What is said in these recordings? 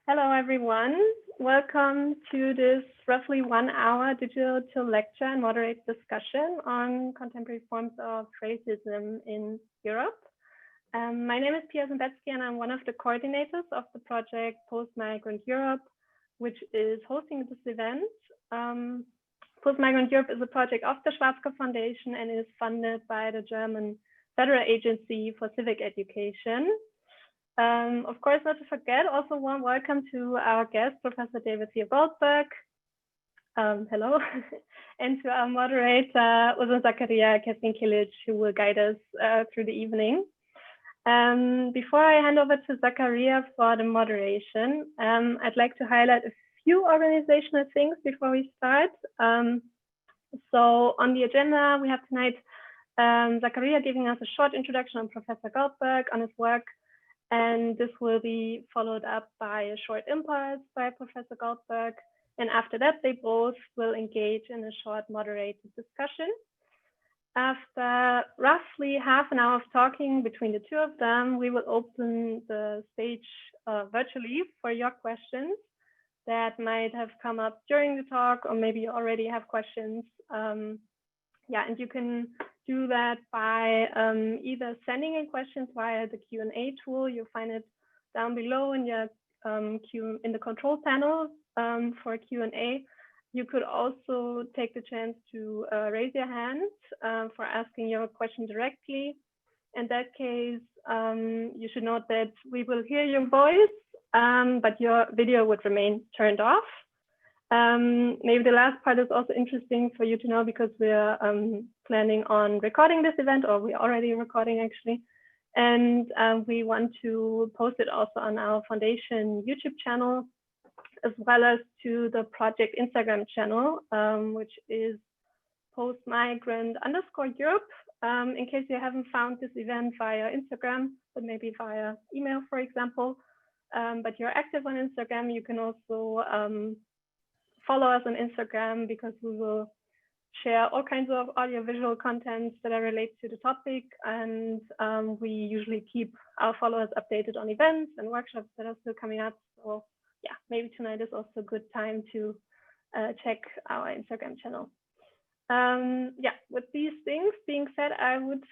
Hello, everyone. Welcome to this roughly 1 hour digital lecture and moderate discussion on contemporary forms of racism in Europe. My name is Pia Zembetsky, and I'm one of the coordinators of the project Post-Migrant Europe, which is hosting this event. Post-Migrant Europe is a project of the Schwarzkopf Foundation and is funded by the German Federal Agency for Civic Education. Of course, not to forget, also warm welcome to our guest, Professor Theo Goldberg. Hello. And to our moderator, Ozan Zakaria Keskin-Kilic, who will guide us through the evening. Before I hand over to Zakaria for the moderation, I'd like to highlight a few organizational things before we start. So on the agenda, we have tonight Zakaria giving us a short introduction on Professor Goldberg, on his work, and this will be followed up by a short impulse by Professor Goldberg. And after that, they both will engage in a short moderated discussion. After roughly half an hour of talking between the two of them, we will open the stage virtually for your questions that might have come up during the talk, or maybe you already have questions. Yeah, and you can do that by either sending in questions via the Q&A tool. You'll find it down below in your in the control panel for Q&A. You could also take the chance to raise your hand for asking your question directly. In that case, you should note that we will hear your voice, but your video would remain turned off. Maybe the last part is also interesting for you to know, because we're planning on recording this event, or we're already recording actually. And we want to post it also on our foundation YouTube channel, as well as to the project Instagram channel, which is postmigrant_Europe. In case you haven't found this event via Instagram, but maybe via email, for example, but you're active on Instagram, you can also follow us on Instagram, because we will share all kinds of audiovisual contents that are related to the topic. And we usually keep our followers updated on events and workshops that are still coming up. So yeah, maybe tonight is also a good time to check our Instagram channel. Yeah, with these things being said, I would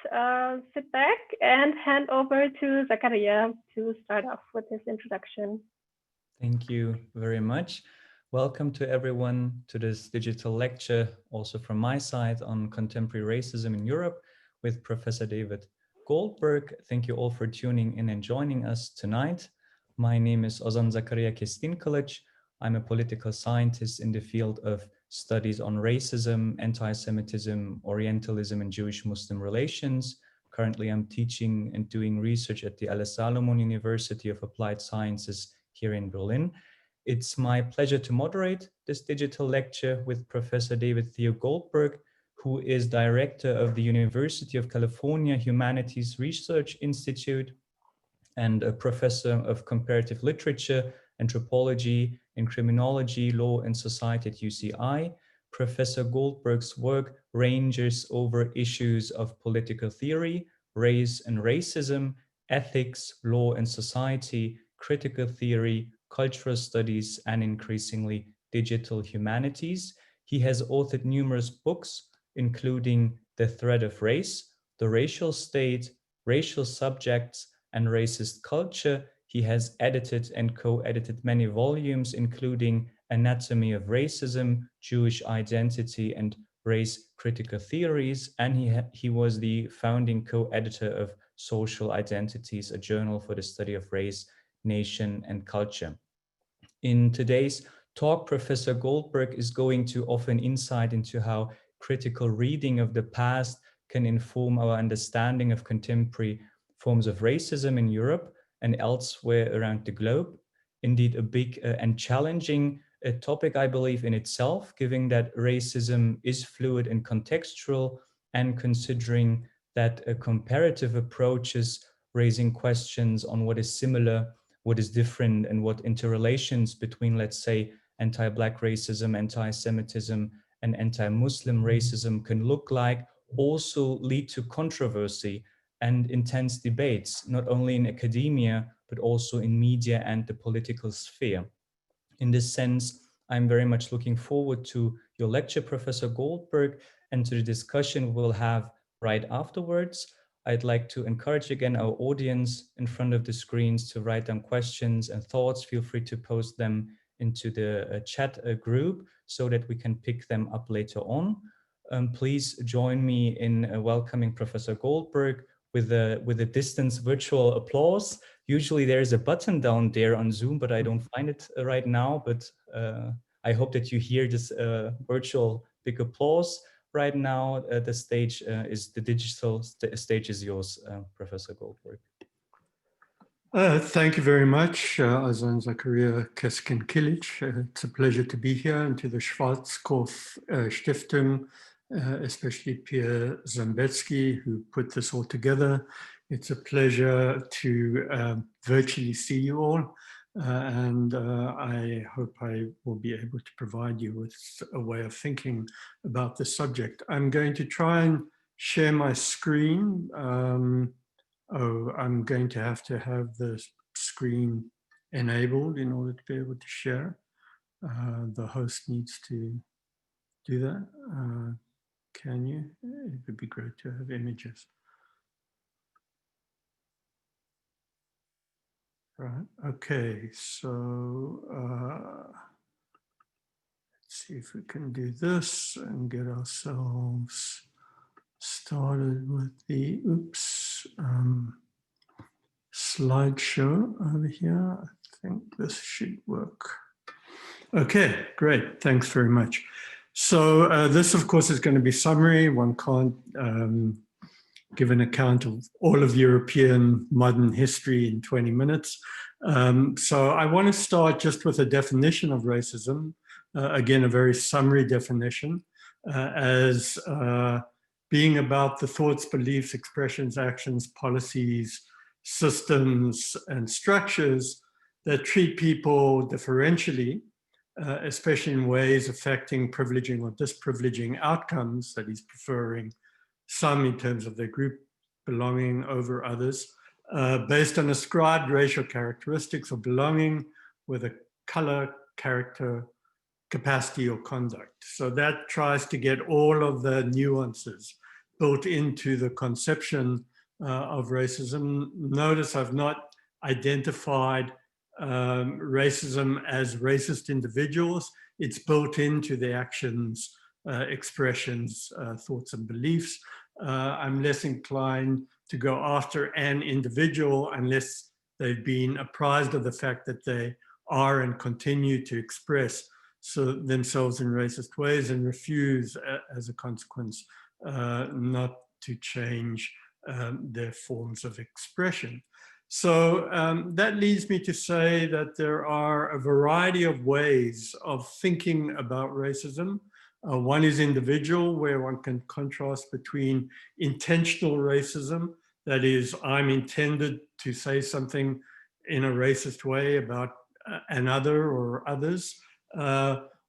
sit back and hand over to Zakaria to start off with his introduction. Thank you very much. Welcome to everyone to this digital lecture, also from my side, on contemporary racism in Europe with Professor David Goldberg. Thank you all for tuning in and joining us tonight. My name is Ozan Zakaria Keskin-Kilic. I'm a political scientist in the field of studies on racism, anti-Semitism, Orientalism, and Jewish-Muslim relations. Currently, I'm teaching and doing research at the Alice Salomon University of Applied Sciences here in Berlin. It's my pleasure to moderate this digital lecture with Professor David Theo Goldberg, who is director of the University of California Humanities Research Institute and a professor of comparative literature, anthropology, and criminology, law, and society at UCI. Professor Goldberg's work ranges over issues of political theory, race and racism, ethics, law and society, critical theory, cultural studies, and increasingly digital humanities. He has authored numerous books, including The Thread of Race, The Racial State, Racial Subjects, and Racist Culture. He has edited and co-edited many volumes, including Anatomy of Racism, Jewish Identity, and Race Critical Theories, and he was the founding co-editor of Social Identities, a journal for the study of race, nation, and culture. In today's talk, Professor Goldberg is going to offer an insight into how critical reading of the past can inform our understanding of contemporary forms of racism in Europe and elsewhere around the globe. Indeed, a big and challenging topic, I believe, in itself, given that racism is fluid and contextual, and considering that comparative approaches raising questions on what is similar, what is different, and what interrelations between, let's say, anti-Black racism, anti-Semitism, and anti-Muslim racism can look like, also lead to controversy and intense debates, not only in academia, but also in media and the political sphere. In this sense, I'm very much looking forward to your lecture, Professor Goldberg, and to the discussion we'll have right afterwards. I'd like to encourage again our audience in front of the screens to write down questions and thoughts. Feel free to post them into the chat group so that we can pick them up later on. Please join me in welcoming Professor Goldberg with a distance virtual applause. Usually there is a button down there on Zoom, but I don't find it right now. But I hope that you hear this virtual big applause right now. The stage is the digital stage is yours, Professor Goldberg. Thank you very much, Azan Zakaria Keskin-Kilic. It's a pleasure to be here, and to the Schwarzkopf Stiftung, especially Pierre Zambetsky, who put this all together. It's a pleasure to virtually see you all, and I hope I will be able to provide you with a way of thinking about this subject. I'm going to try and share my screen. I'm going to have the screen enabled in order to be able to share. The host needs to do that. Can you? It would be great to have images. Right, okay, so let's see if we can do this and get ourselves started with the, slideshow over here. I think this should work. Okay, great, thanks very much. So this, of course, is going to be summary. One can't give an account of all of European modern history in 20 minutes. So I want to start just with a definition of racism. Again, a very summary definition as being about the thoughts, beliefs, expressions, actions, policies, systems, and structures that treat people differentially, especially in ways affecting privileging or disprivileging outcomes, that is preferring some in terms of their group belonging over others, based on ascribed racial characteristics of belonging with a color, character, capacity, or conduct. So that tries to get all of the nuances built into the conception of racism. Notice I've not identified racism as racist individuals. It's built into the actions, expressions, thoughts, and beliefs. I'm less inclined to go after an individual unless they've been apprised of the fact that they are and continue to express themselves in racist ways, and refuse, as a consequence, not to change their forms of expression. So that leads me to say that there are a variety of ways of thinking about racism. One is individual, where one can contrast between intentional racism, that is, I'm intended to say something in a racist way about another or others,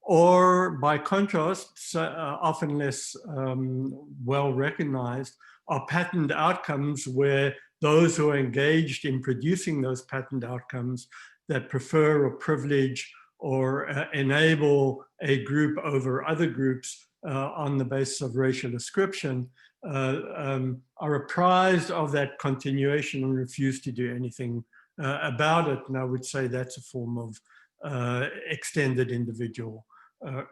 or by contrast, often less well recognized, are patterned outcomes where those who are engaged in producing those patterned outcomes that prefer or privilege or enable a group over other groups on the basis of racial ascription are apprised of that continuation and refuse to do anything about it. And I would say that's a form of extended individual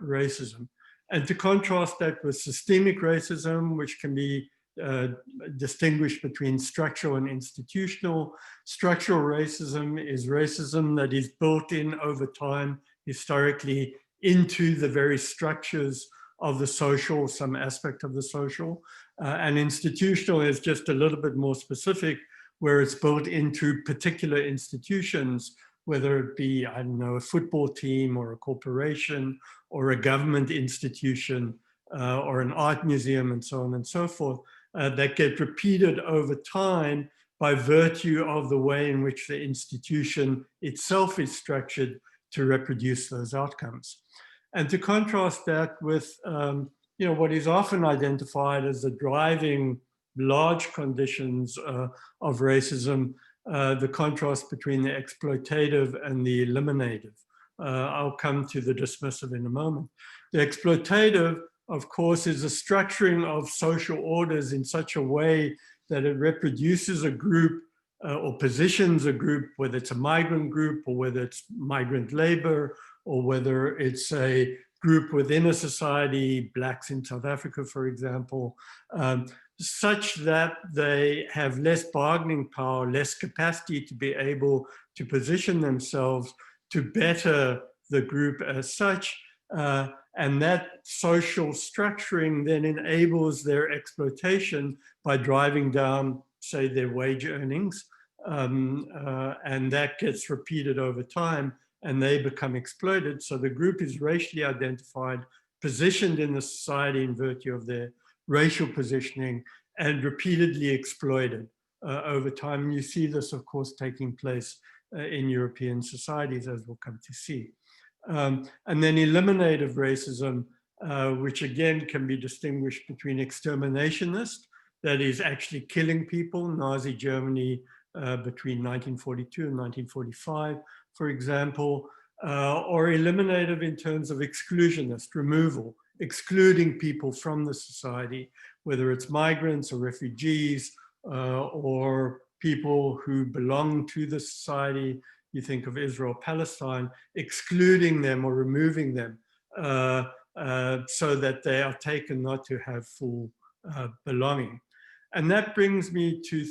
racism. And to contrast that with systemic racism, which can be distinguished between structural and institutional. Structural racism is racism that is built in over time, historically, into the very structures of the social, some aspect of the social. And institutional is just a little bit more specific, where it's built into particular institutions, whether it be, I don't know, a football team or a corporation or a government institution or an art museum and so on and so forth, that get repeated over time by virtue of the way in which the institution itself is structured to reproduce those outcomes. And to contrast that with what is often identified as the driving large conditions of racism, the contrast between the exploitative and the eliminative. I'll come to the dismissive in a moment. The exploitative, of course, is a structuring of social orders in such a way that it reproduces a group or positions a group, whether it's a migrant group or whether it's migrant labor or whether it's a group within a society, blacks in South Africa, for example, such that they have less bargaining power, less capacity to be able to position themselves to better the group as such. And that social structuring then enables their exploitation by driving down, say, their wage earnings. And that gets repeated over time and they become exploited. So the group is racially identified, positioned in the society in virtue of their racial positioning, and repeatedly exploited over time. And you see this, of course, taking place in European societies, as we'll come to see. And then eliminative racism, which again can be distinguished between exterminationist, that is actually killing people, Nazi Germany between 1942 and 1945, for example, or eliminative in terms of exclusionist, removal, excluding people from the society, whether it's migrants or refugees or people who belong to the society. You think of Israel, Palestine, excluding them or removing them so that they are taken not to have full belonging. And that brings me to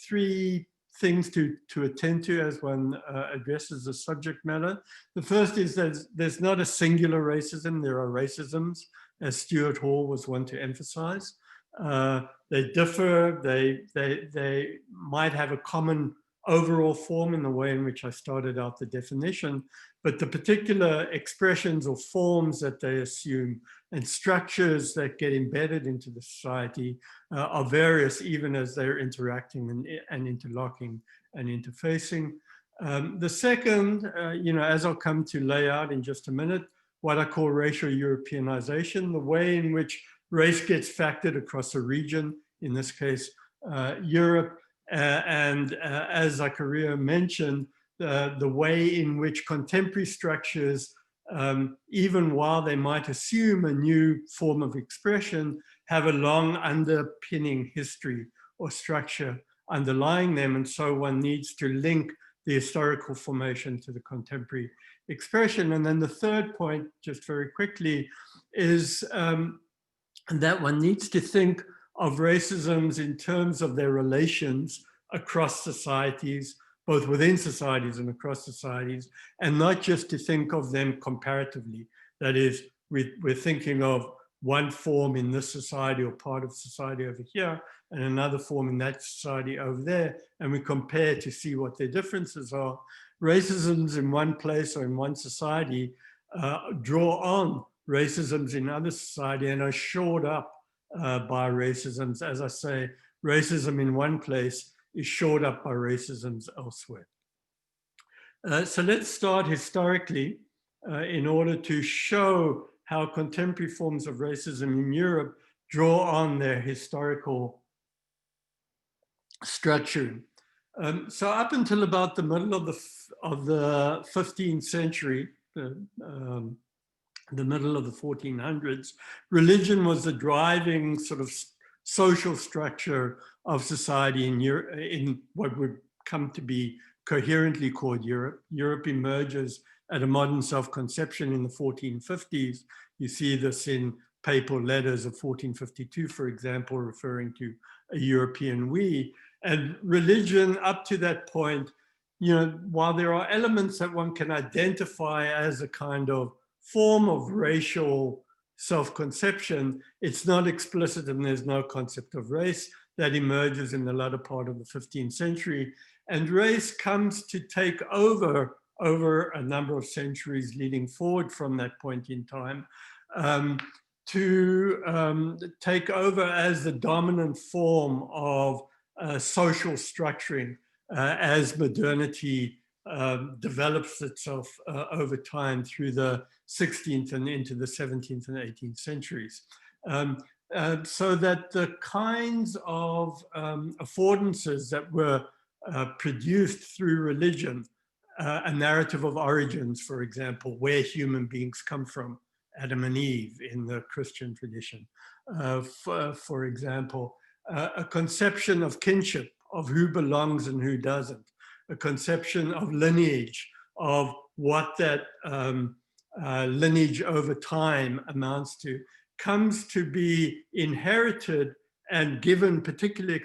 three things to attend to as one addresses the subject matter. The first is that there's not a singular racism, there are racisms, as Stuart Hall was one to emphasize. They differ, they might have a common overall form in the way in which I started out the definition, but the particular expressions or forms that they assume and structures that get embedded into the society are various even as they're interacting and interlocking and interfacing. The second, as I'll come to lay out in just a minute, what I call racial Europeanization, the way in which race gets factored across a region, in this case, Europe, and as Zakaria mentioned, the way in which contemporary structures, even while they might assume a new form of expression, have a long underpinning history or structure underlying them. And so one needs to link the historical formation to the contemporary expression. And then the third point, just very quickly, is that one needs to think of racisms in terms of their relations across societies, both within societies and across societies, and not just to think of them comparatively. That is, we're thinking of one form in this society or part of society over here, and another form in that society over there, and we compare to see what their differences are. Racisms in one place or in one society draw on racisms in other society and are shored up by racisms. As I say, racism in one place is shored up by racisms elsewhere. So let's start historically in order to show how contemporary forms of racism in Europe draw on their historical structure. So up until about the middle of the 15th century, the middle of the 1400s, religion was the driving sort of social structure of society in Europe, in what would come to be coherently called Europe. Europe emerges at a modern self-conception in the 1450s. You see this in papal letters of 1452, for example, referring to a European we. And religion up to that point, while there are elements that one can identify as a kind of form of racial self-conception, it's not explicit and there's no concept of race that emerges in the latter part of the 15th century. And race comes to take over a number of centuries leading forward from that point in time, to take over as the dominant form of social structuring as modernity develops itself over time through the 16th and into the 17th and 18th centuries. So that the kinds of affordances that were produced through religion, a narrative of origins, for example, where human beings come from, Adam and Eve in the Christian tradition. For example, a conception of kinship, of who belongs and who doesn't, a conception of lineage, of what that lineage over time amounts to, comes to be inherited and given particular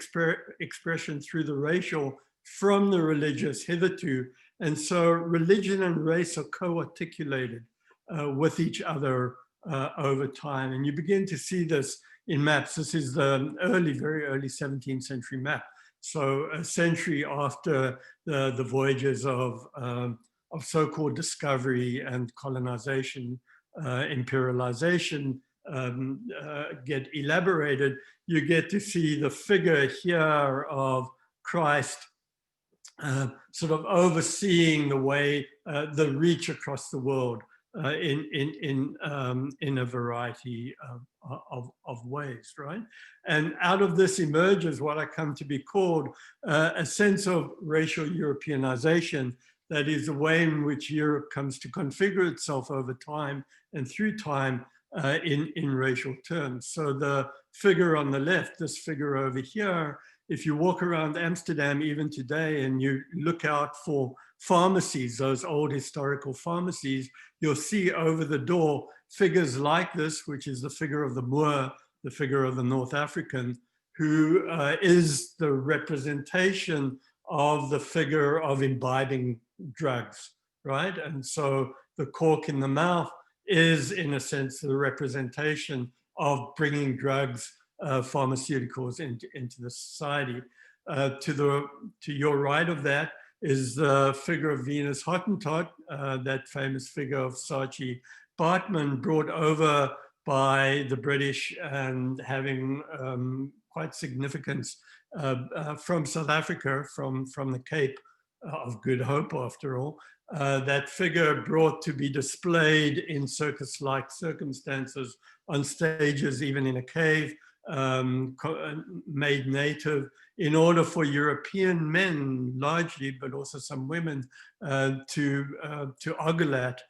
expression through the racial from the religious hitherto. And so religion and race are co-articulated with each other over time. And you begin to see this in maps. This is the very early 17th century map. So a century after the voyages of so-called discovery and colonization, imperialization get elaborated, you get to see the figure here of Christ sort of overseeing the way, the reach across the world in a variety of ways, right? And out of this emerges what I come to be called a sense of racial Europeanization. That is the way in which Europe comes to configure itself over time and through time in racial terms. So the figure on the left, this figure over here, if you walk around Amsterdam even today and you look out for pharmacies, those old historical pharmacies, you'll see over the door figures like this, which is the figure of the Moor, the figure of the North African, who is the representation of the figure of imbibing drugs, right? And so the cork in the mouth is, in a sense, the representation of bringing drugs, pharmaceuticals into the society. To your right of that is the figure of Venus Hottentot, that famous figure of Saatchi Baartman, brought over by the British and having quite significance from South Africa, from the Cape of Good Hope, after all. That figure brought to be displayed in circus-like circumstances on stages, even in a cave, made native, in order for European men largely, but also some women, to ogle at,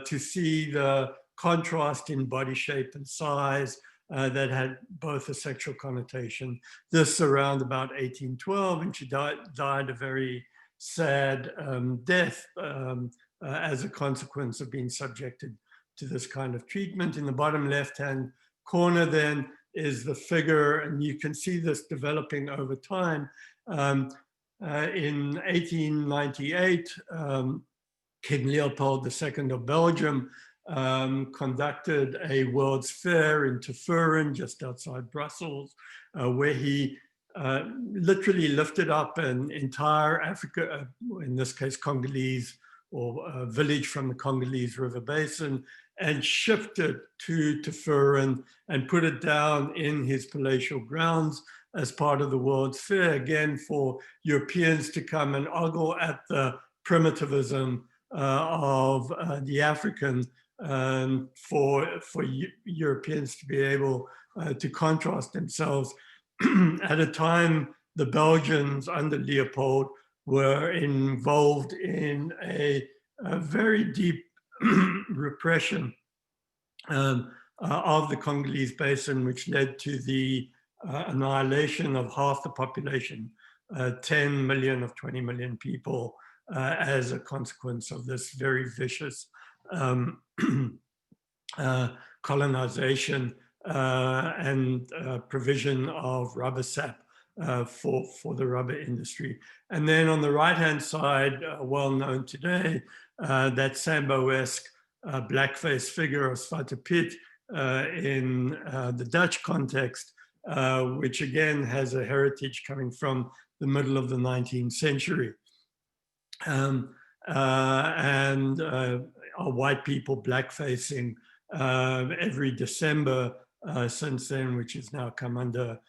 to see the contrast in body shape and size that had both a sexual connotation. This around about 1812, and she died a very sad death as a consequence of being subjected to this kind of treatment. In the bottom left-hand corner then is the figure, and you can see this developing over time. In 1898, King Leopold II of Belgium conducted a World's Fair in Tervuren, just outside Brussels, where he literally lifted up an entire Africa, in this case Congolese, or a village from the Congolese River Basin, and shipped it to Tervuren and put it down in his palatial grounds as part of the World's Fair, again for Europeans to come and ogle at the primitivism of the African, for Europeans to be able to contrast themselves. At a time, the Belgians under Leopold were involved in a very deep repression of the Congolese Basin, which led to the annihilation of half the population, 10 million of 20 million people, as a consequence of this very vicious colonization and provision of rubber sap for the rubber industry. And then on the right-hand side, well known today, that Sambo-esque blackface figure of Zwarte Piet in the Dutch context, which again has a heritage coming from the middle of the 19th century. And white people blackfacing every December since then, which has now come under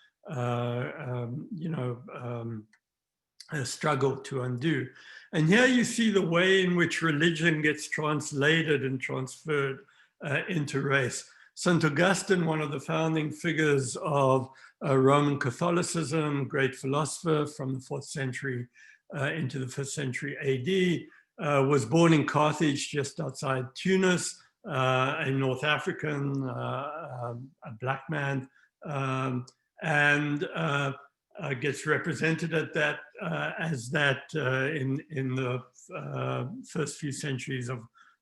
a struggle to undo. And here you see the way in which religion gets translated and transferred into race. St. Augustine, one of the founding figures of Roman Catholicism, great philosopher from the 4th century into the 5th century AD, was born in Carthage, just outside Tunis, a North African, a black man, and gets represented at that as that in the first few centuries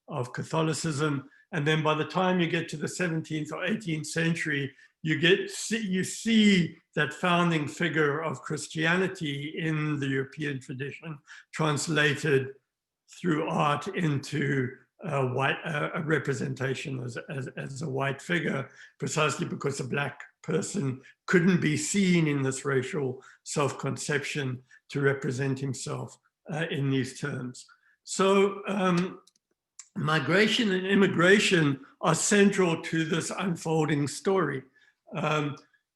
of Catholicism. And then by the time you get to the 17th or 18th century, you see that founding figure of Christianity in the European tradition translated through art into a representation as a white figure, precisely because a black person couldn't be seen in this racial self-conception to represent himself in these terms. So migration and immigration are central to this unfolding story.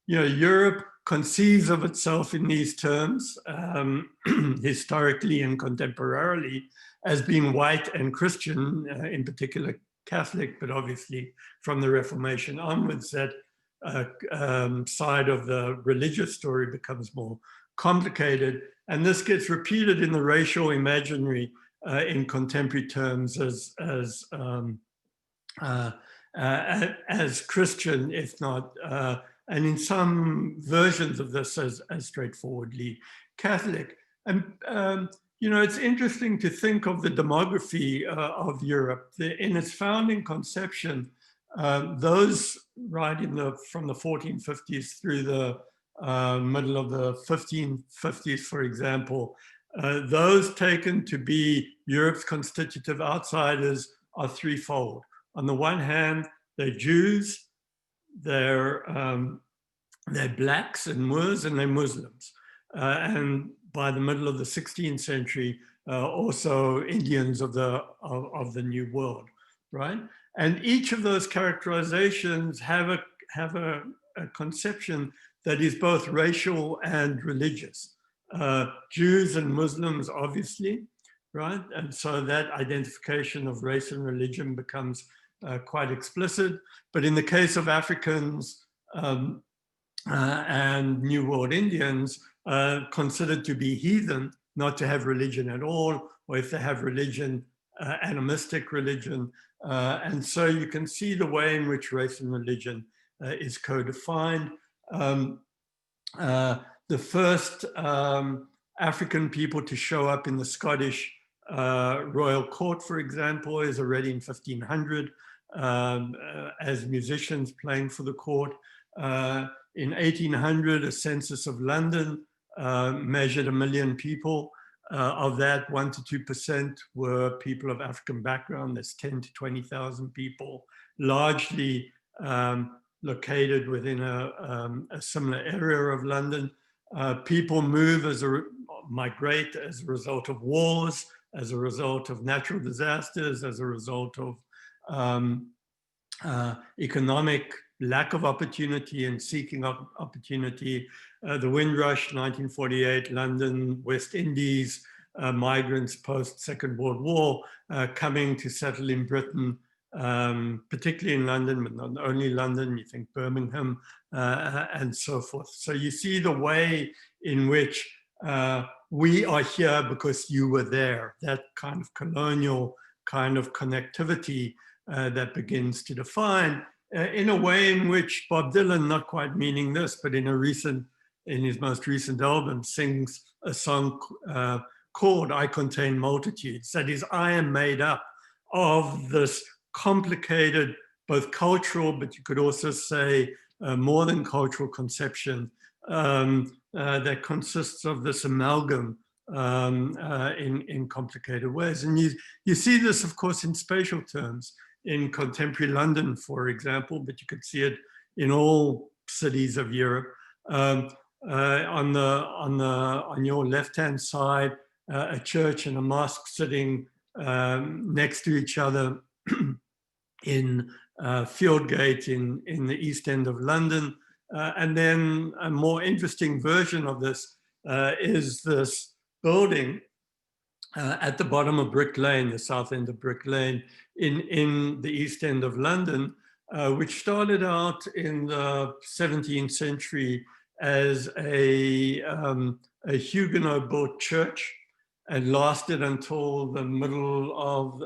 Europe conceives of itself in these terms, historically and contemporarily, as being white and Christian, in particular Catholic, but obviously from the Reformation onwards, that side of the religious story becomes more complicated. And this gets repeated in the racial imaginary in contemporary terms as Christian, if not, and in some versions of this as straightforwardly Catholic. And it's interesting to think of the demography of Europe. In its founding conception, those right from the 1450s through the middle of the 1550s, for example, those taken to be Europe's constitutive outsiders are threefold. On the one hand, they're Jews, they're blacks and Moors, and they're Muslims. And by the middle of the 16th century, also Indians of the New World, right? And each of those characterizations have a conception that is both racial and religious. Jews and Muslims, obviously, right? And so that identification of race and religion becomes quite explicit. But in the case of Africans and New World Indians, considered to be heathen, not to have religion at all, or if they have religion, animistic religion. And so you can see the way in which race and religion is co-defined. The first African people to show up in the Scottish royal court, for example, is already in 1500 as musicians playing for the court. In 1800, a census of London measured 1 million people. Of that, 1 to 2% were people of African background. There's 10 to 20,000 people, largely located within a similar area of London. People migrate as a result of wars, as a result of natural disasters, as a result of economic lack of opportunity and seeking opportunity. The Windrush, 1948, London, West Indies, migrants post-Second World War coming to settle in Britain, particularly in London, but not only London, you think Birmingham, and so forth. So you see the way in which we are here because you were there, that kind of colonial kind of connectivity that begins to define in a way in which Bob Dylan, not quite meaning this, but in his most recent album, sings a song called I Contain Multitudes. That is, I am made up of this complicated, both cultural, but you could also say more than cultural conception that consists of this amalgam in complicated ways. And you see this, of course, in spatial terms. In contemporary London, for example, but you could see it in all cities of Europe. On your left-hand side, a church and a mosque sitting next to each other in Fieldgate in the East End of London. And then a more interesting version of this is this building at the bottom of Brick Lane, the south end of Brick Lane, in the East End of London, which started out in the 17th century as a Huguenot-built church and lasted until the middle of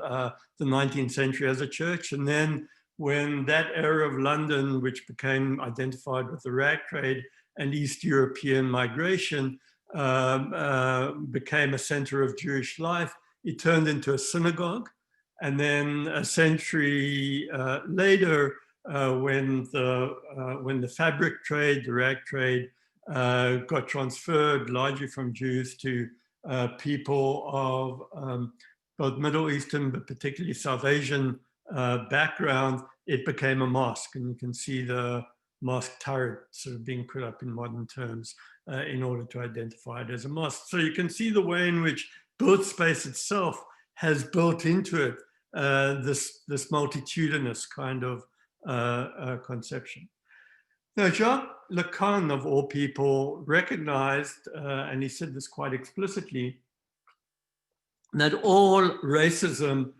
the 19th century as a church. And then when that area of London, which became identified with the rag trade and East European migration, became a center of Jewish life, it turned into a synagogue. And then a century later, when the fabric trade, the rag trade, got transferred largely from Jews to people of both Middle Eastern, but particularly South Asian background, it became a mosque. And you can see the mosque turret sort of being put up in modern terms in order to identify it as a mosque. So you can see the way in which built space itself has built into it this multitudinous kind of conception. Now, Jacques Lacan, of all people, recognized, and he said this quite explicitly, that all racism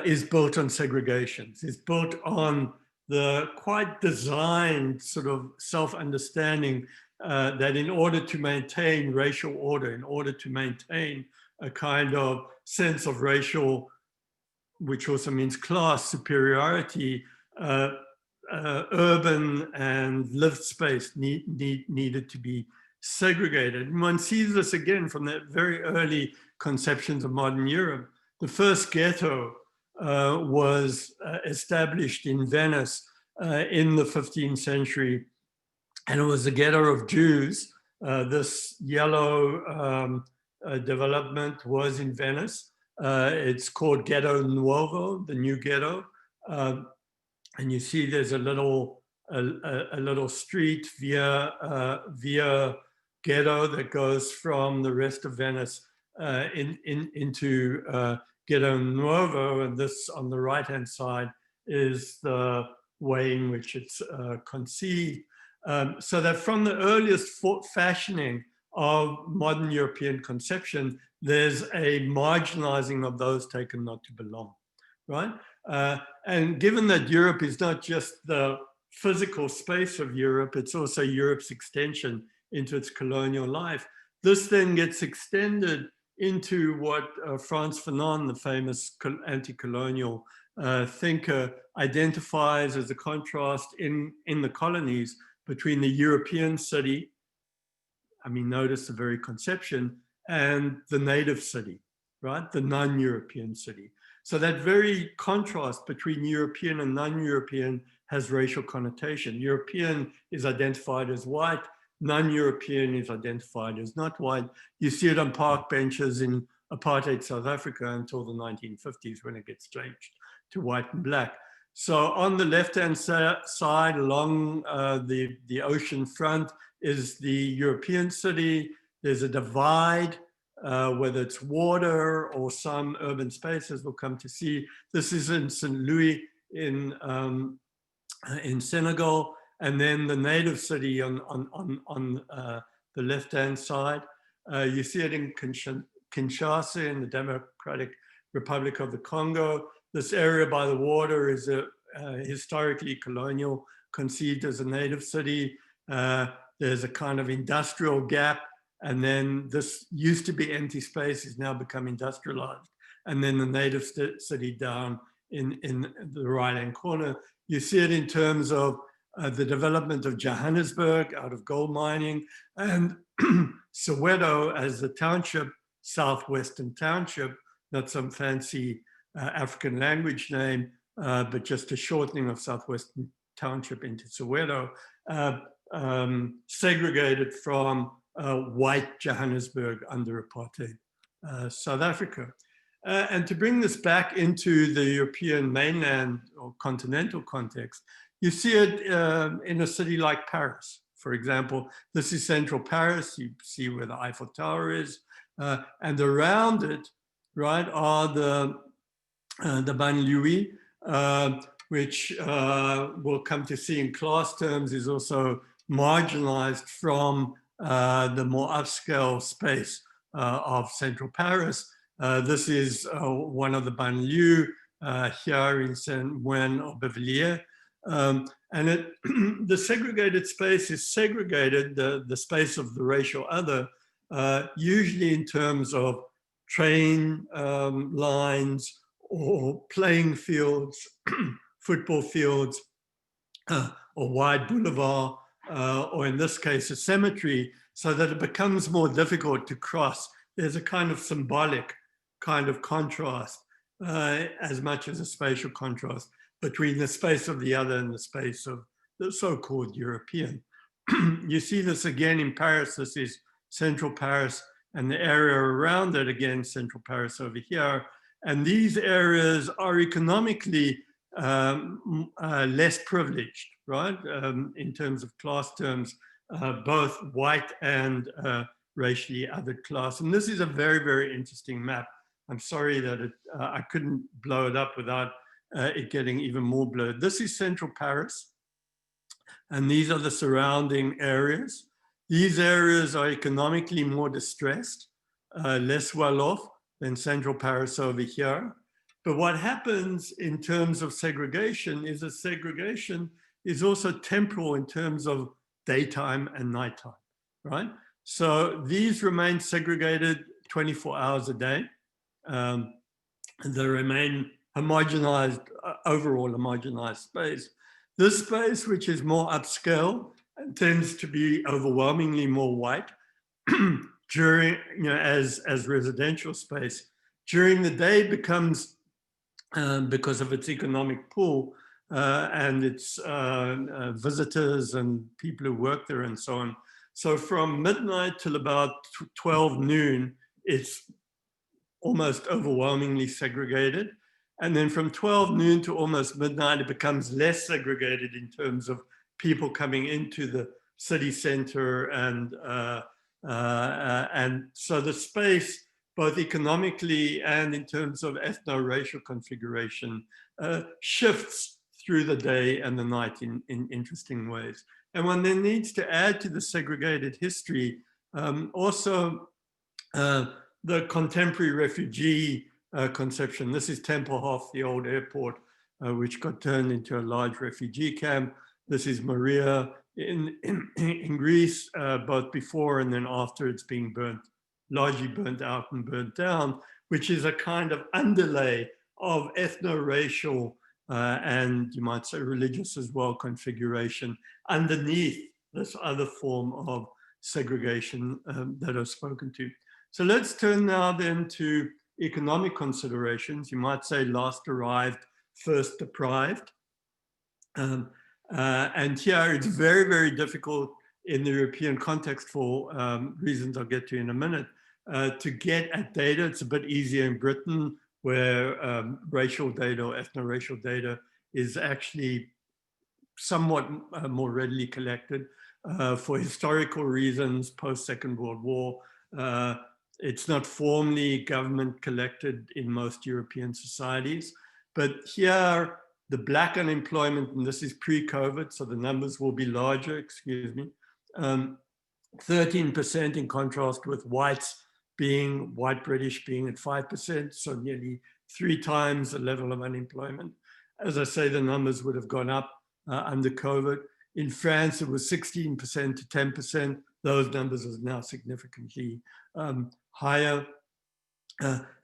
is built on segregations, is built on the quite designed sort of self-understanding that in order to maintain racial order, in order to maintain a kind of sense of racial, which also means class superiority, urban and lived space needed to be segregated. And one sees this again from the very early conceptions of modern Europe. The first ghetto was established in Venice in the 15th century, and it was the ghetto of Jews. This yellow development was in Venice. It's called Ghetto Nuovo, the new ghetto. And you see there's a little street via Ghetto that goes from the rest of Venice into Ghetto Nuovo, and this on the right-hand side is the way in which it's conceived. So that from the earliest fashioning of modern European conception, there's a marginalizing of those taken not to belong, right? And given that Europe is not just the physical space of Europe, it's also Europe's extension into its colonial life. This then gets extended into what Frantz Fanon, the famous anti-colonial thinker, identifies as a contrast in the colonies between the European city, I mean, notice the very conception, and the native city, right? The non-European city. So that very contrast between European and non-European has racial connotation. European is identified as white, non-European is identified as not white. You see it on park benches in apartheid South Africa until the 1950s when it gets changed to white and black. So on the left-hand side along the ocean front is the European city. There's a divide, whether it's water or some urban spaces we'll come to see. This is in St. Louis in Senegal, and then the native city on the left-hand side. You see it in Kinshasa in the Democratic Republic of the Congo. This area by the water is historically colonial, conceived as a native city. There's a kind of industrial gap, and then this used to be empty space is now become industrialized. And then the native city down in the right-hand corner. You see it in terms of the development of Johannesburg out of gold mining, and Soweto as the township, southwestern township, not some fancy African language name, but just a shortening of southwestern township into Soweto, segregated from white Johannesburg under apartheid South Africa. And to bring this back into the European mainland or continental context, you see it in a city like Paris. For example, this is central Paris. You see where the Eiffel Tower is. And around it, right, are the banlieue, which we'll come to see in class terms is also marginalized from the more upscale space of central Paris. This is one of the banlieues here in Saint-Ouen-Aubervilliers. And the segregated space is segregated, the space of the racial other, usually in terms of train lines or playing fields, football fields, or wide boulevard, or in this case, a cemetery, so that it becomes more difficult to cross. There's a kind of symbolic kind of contrast, as much as a spatial contrast, between the space of the other and the space of the so-called European. You see this again in Paris. This is central Paris, and the area around it, again, central Paris over here. And these areas are economically less privileged, right? In terms of class terms, both white and racially othered class. And this is a very, very interesting map. I'm sorry that I couldn't blow it up without it getting even more blurred. This is central Paris, and these are the surrounding areas. These areas are economically more distressed, less well off than central Paris over here. But what happens in terms of segregation is that segregation is also temporal in terms of daytime and nighttime, right? So these remain segregated 24 hours a day. They remain homogenized, overall homogenized space. This space, which is more upscale and tends to be overwhelmingly more white during, as residential space, during the day becomes, because of its economic pool and its visitors and people who work there and so on. So from midnight till about 12 noon, it's almost overwhelmingly segregated. And then from 12 noon to almost midnight, it becomes less segregated in terms of people coming into the city center. And so the space, both economically and in terms of ethno-racial configuration, shifts through the day and the night in interesting ways. And one then needs to add to the segregated history also the contemporary refugee conception. This is Tempelhof, the old airport, which got turned into a large refugee camp. This is Moria in Greece, both before and then after it's being burnt, largely burnt out and burnt down, which is a kind of underlay of ethno-racial and you might say religious as well configuration underneath this other form of segregation that I've spoken to. So let's turn now then to economic considerations. You might say last arrived, first deprived. And here it's very, very difficult in the European context for reasons I'll get to in a minute to get at data. It's a bit easier in Britain where racial data or ethno-racial data is actually somewhat more readily collected for historical reasons post-Second World War. It's not formally government collected in most European societies, but here the Black unemployment, and this is pre-COVID, so the numbers will be larger, excuse me, 13% in contrast with whites being, white British being at 5%, so nearly 3 times the level of unemployment. As I say, the numbers would have gone up under COVID. In France, it was 16% to 10%. Those numbers are now significantly higher.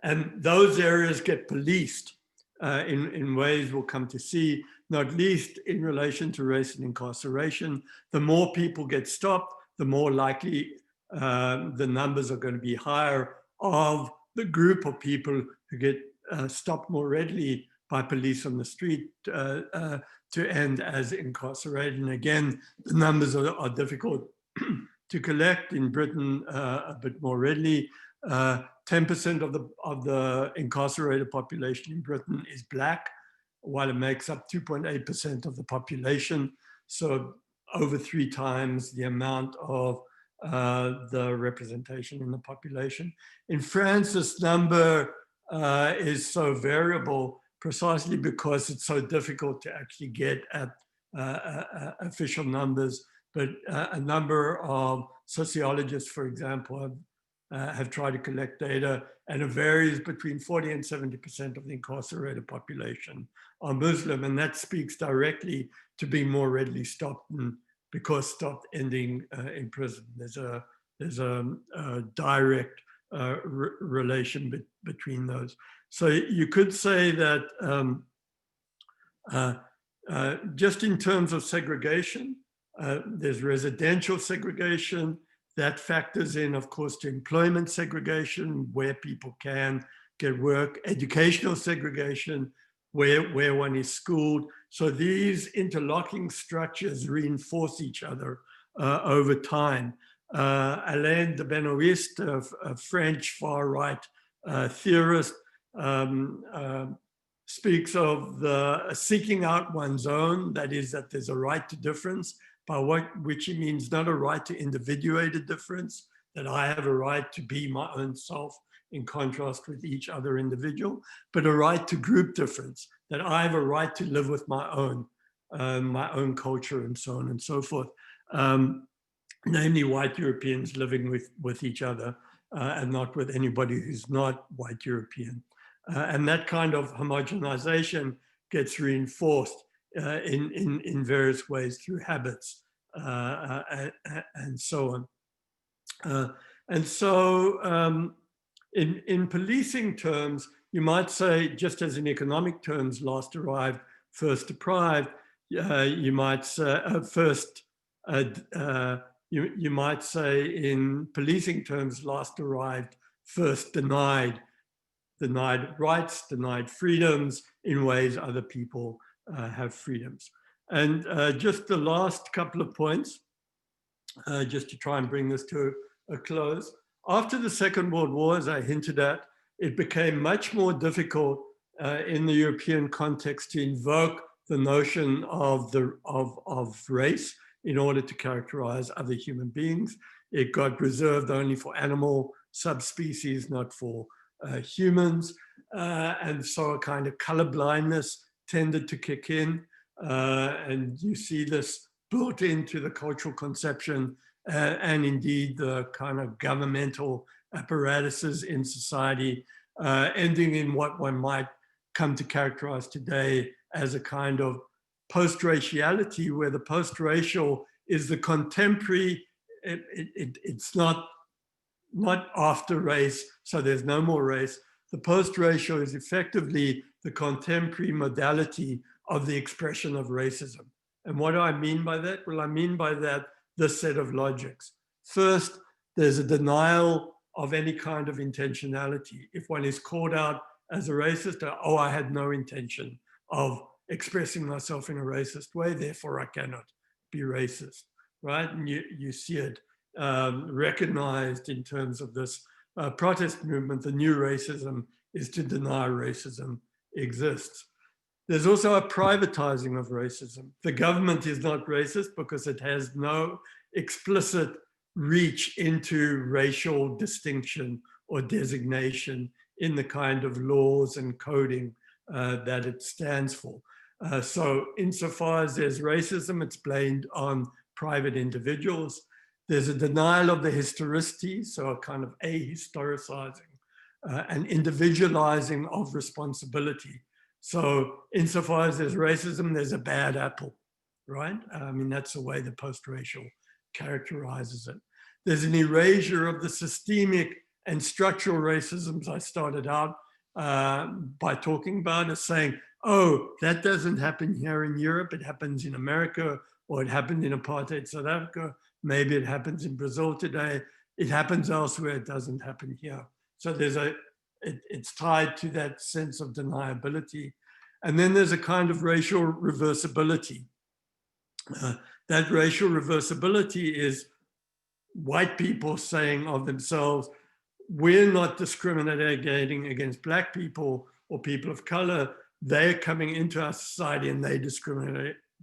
And those areas get policed in ways we'll come to see, not least in relation to race and incarceration. The more people get stopped, the more likely the numbers are going to be higher of the group of people who get stopped more readily by police on the street to end as incarcerated. And again, the numbers are difficult to collect in Britain a bit more readily. 10% of the incarcerated population in Britain is Black, while it makes up 2.8% of the population. So over 3 times the amount of the representation in the population. In France, this number is so variable precisely because it's so difficult to actually get at official numbers. But a number of sociologists, for example, have have tried to collect data, and it varies between 40 and 70% of the incarcerated population are Muslim, and that speaks directly to being more readily stopped ending in prison. There's a direct relation between those. So you could say that just in terms of segregation, there's residential segregation. That factors in, of course, to employment segregation, where people can get work, educational segregation, where one is schooled. So these interlocking structures reinforce each other over time. Alain de Benoist, a French far-right theorist, speaks of the seeking out one's own, that is, that there's a right to difference, by which he means not a right to individuated difference, that I have a right to be my own self in contrast with each other individual, but a right to group difference, that I have a right to live with my own culture and so on and so forth. Namely white Europeans living with each other and not with anybody who's not white European. And that kind of homogenization gets reinforced in various ways through habits and so on. And so in policing terms, you might say, just as in economic terms, last arrived, first deprived, you might say you might say in policing terms, last arrived, first denied rights, denied freedoms in ways other people have freedoms. And just the last couple of points, just to try and bring this to a close. After the Second World War, as I hinted at, it became much more difficult in the European context to invoke the notion of race in order to characterize other human beings. It got reserved only for animal subspecies, not for humans. And so a kind of color blindness tended to kick in. And you see this built into the cultural conception and indeed the kind of governmental apparatuses in society, ending in what one might come to characterize today as a kind of post-raciality, where the post-racial is the contemporary, it's not after race, so there's no more race. The post-racial is effectively the contemporary modality of the expression of racism. And what do I mean by that? Well, I mean by that this set of logics. First, there's a denial of any kind of intentionality. If one is called out as a racist, oh, I had no intention of expressing myself in a racist way, therefore I cannot be racist, right? And you see it recognized in terms of this protest movement. The new racism is to deny racism exists. There's also a privatizing of racism. The government is not racist because it has no explicit reach into racial distinction or designation in the kind of laws and coding that it stands for. So insofar as there's racism, it's blamed on private individuals. There's a denial of the historicity, so a kind of ahistoricizing and individualizing of responsibility. So insofar as there's racism, there's a bad apple, right? I mean, that's the way the post-racial characterizes it. There's an erasure of the systemic and structural racisms I started out by talking about, as saying, oh, that doesn't happen here in Europe, it happens in America, or it happened in apartheid South Africa, maybe it happens in Brazil today, it happens elsewhere, it doesn't happen here. So there's it's tied to that sense of deniability. And then there's a kind of racial reversibility. That racial reversibility is white people saying of themselves, we're not discriminating against Black people or people of color, they're coming into our society and they're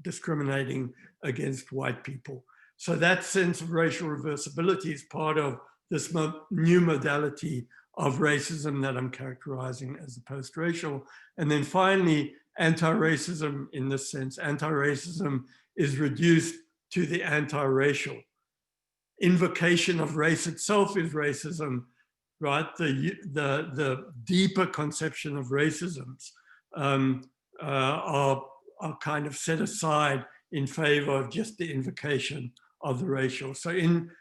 discriminating against white people. So that sense of racial reversibility is part of this new modality of racism that I'm characterizing as the post-racial. And then finally, anti-racism in this sense. Anti-racism is reduced to the anti-racial. Invocation of race itself is racism, right, the deeper conception of racisms are kind of set aside in favor of just the invocation of the racial. So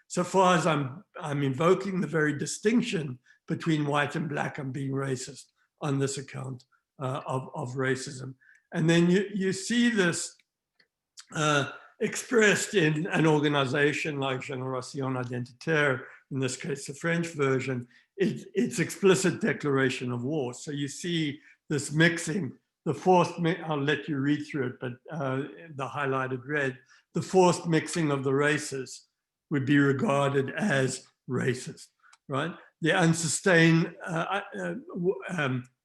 so far as I'm invoking the very distinction between white and black, I'm being racist on this account of racism. And then you see this expressed in an organization like Génération Identitaire, in this case, the French version, it's explicit declaration of war. So you see this mixing, the forced, I'll let you read through it, but the highlighted red, the forced mixing of the races would be regarded as racist, right? The unsustained,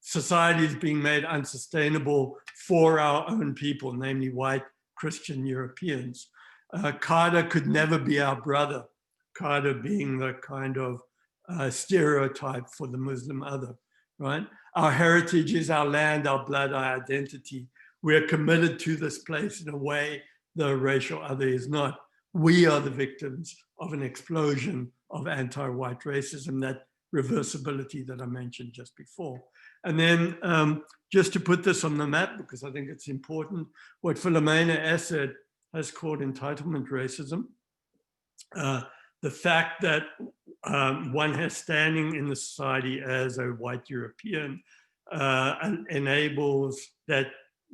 society is being made unsustainable for our own people, namely white Christian Europeans. Carter could never be our brother, Carter being the kind of stereotype for the Muslim other, right? Our heritage is our land, our blood, our identity. We're committed to this place in a way the racial other is not. We are the victims of an explosion of anti-white racism, that reversibility that I mentioned just before. And then just to put this on the map, because I think it's important, what Philomena Essed has called entitlement racism, the fact that one has standing in the society as a white European enables that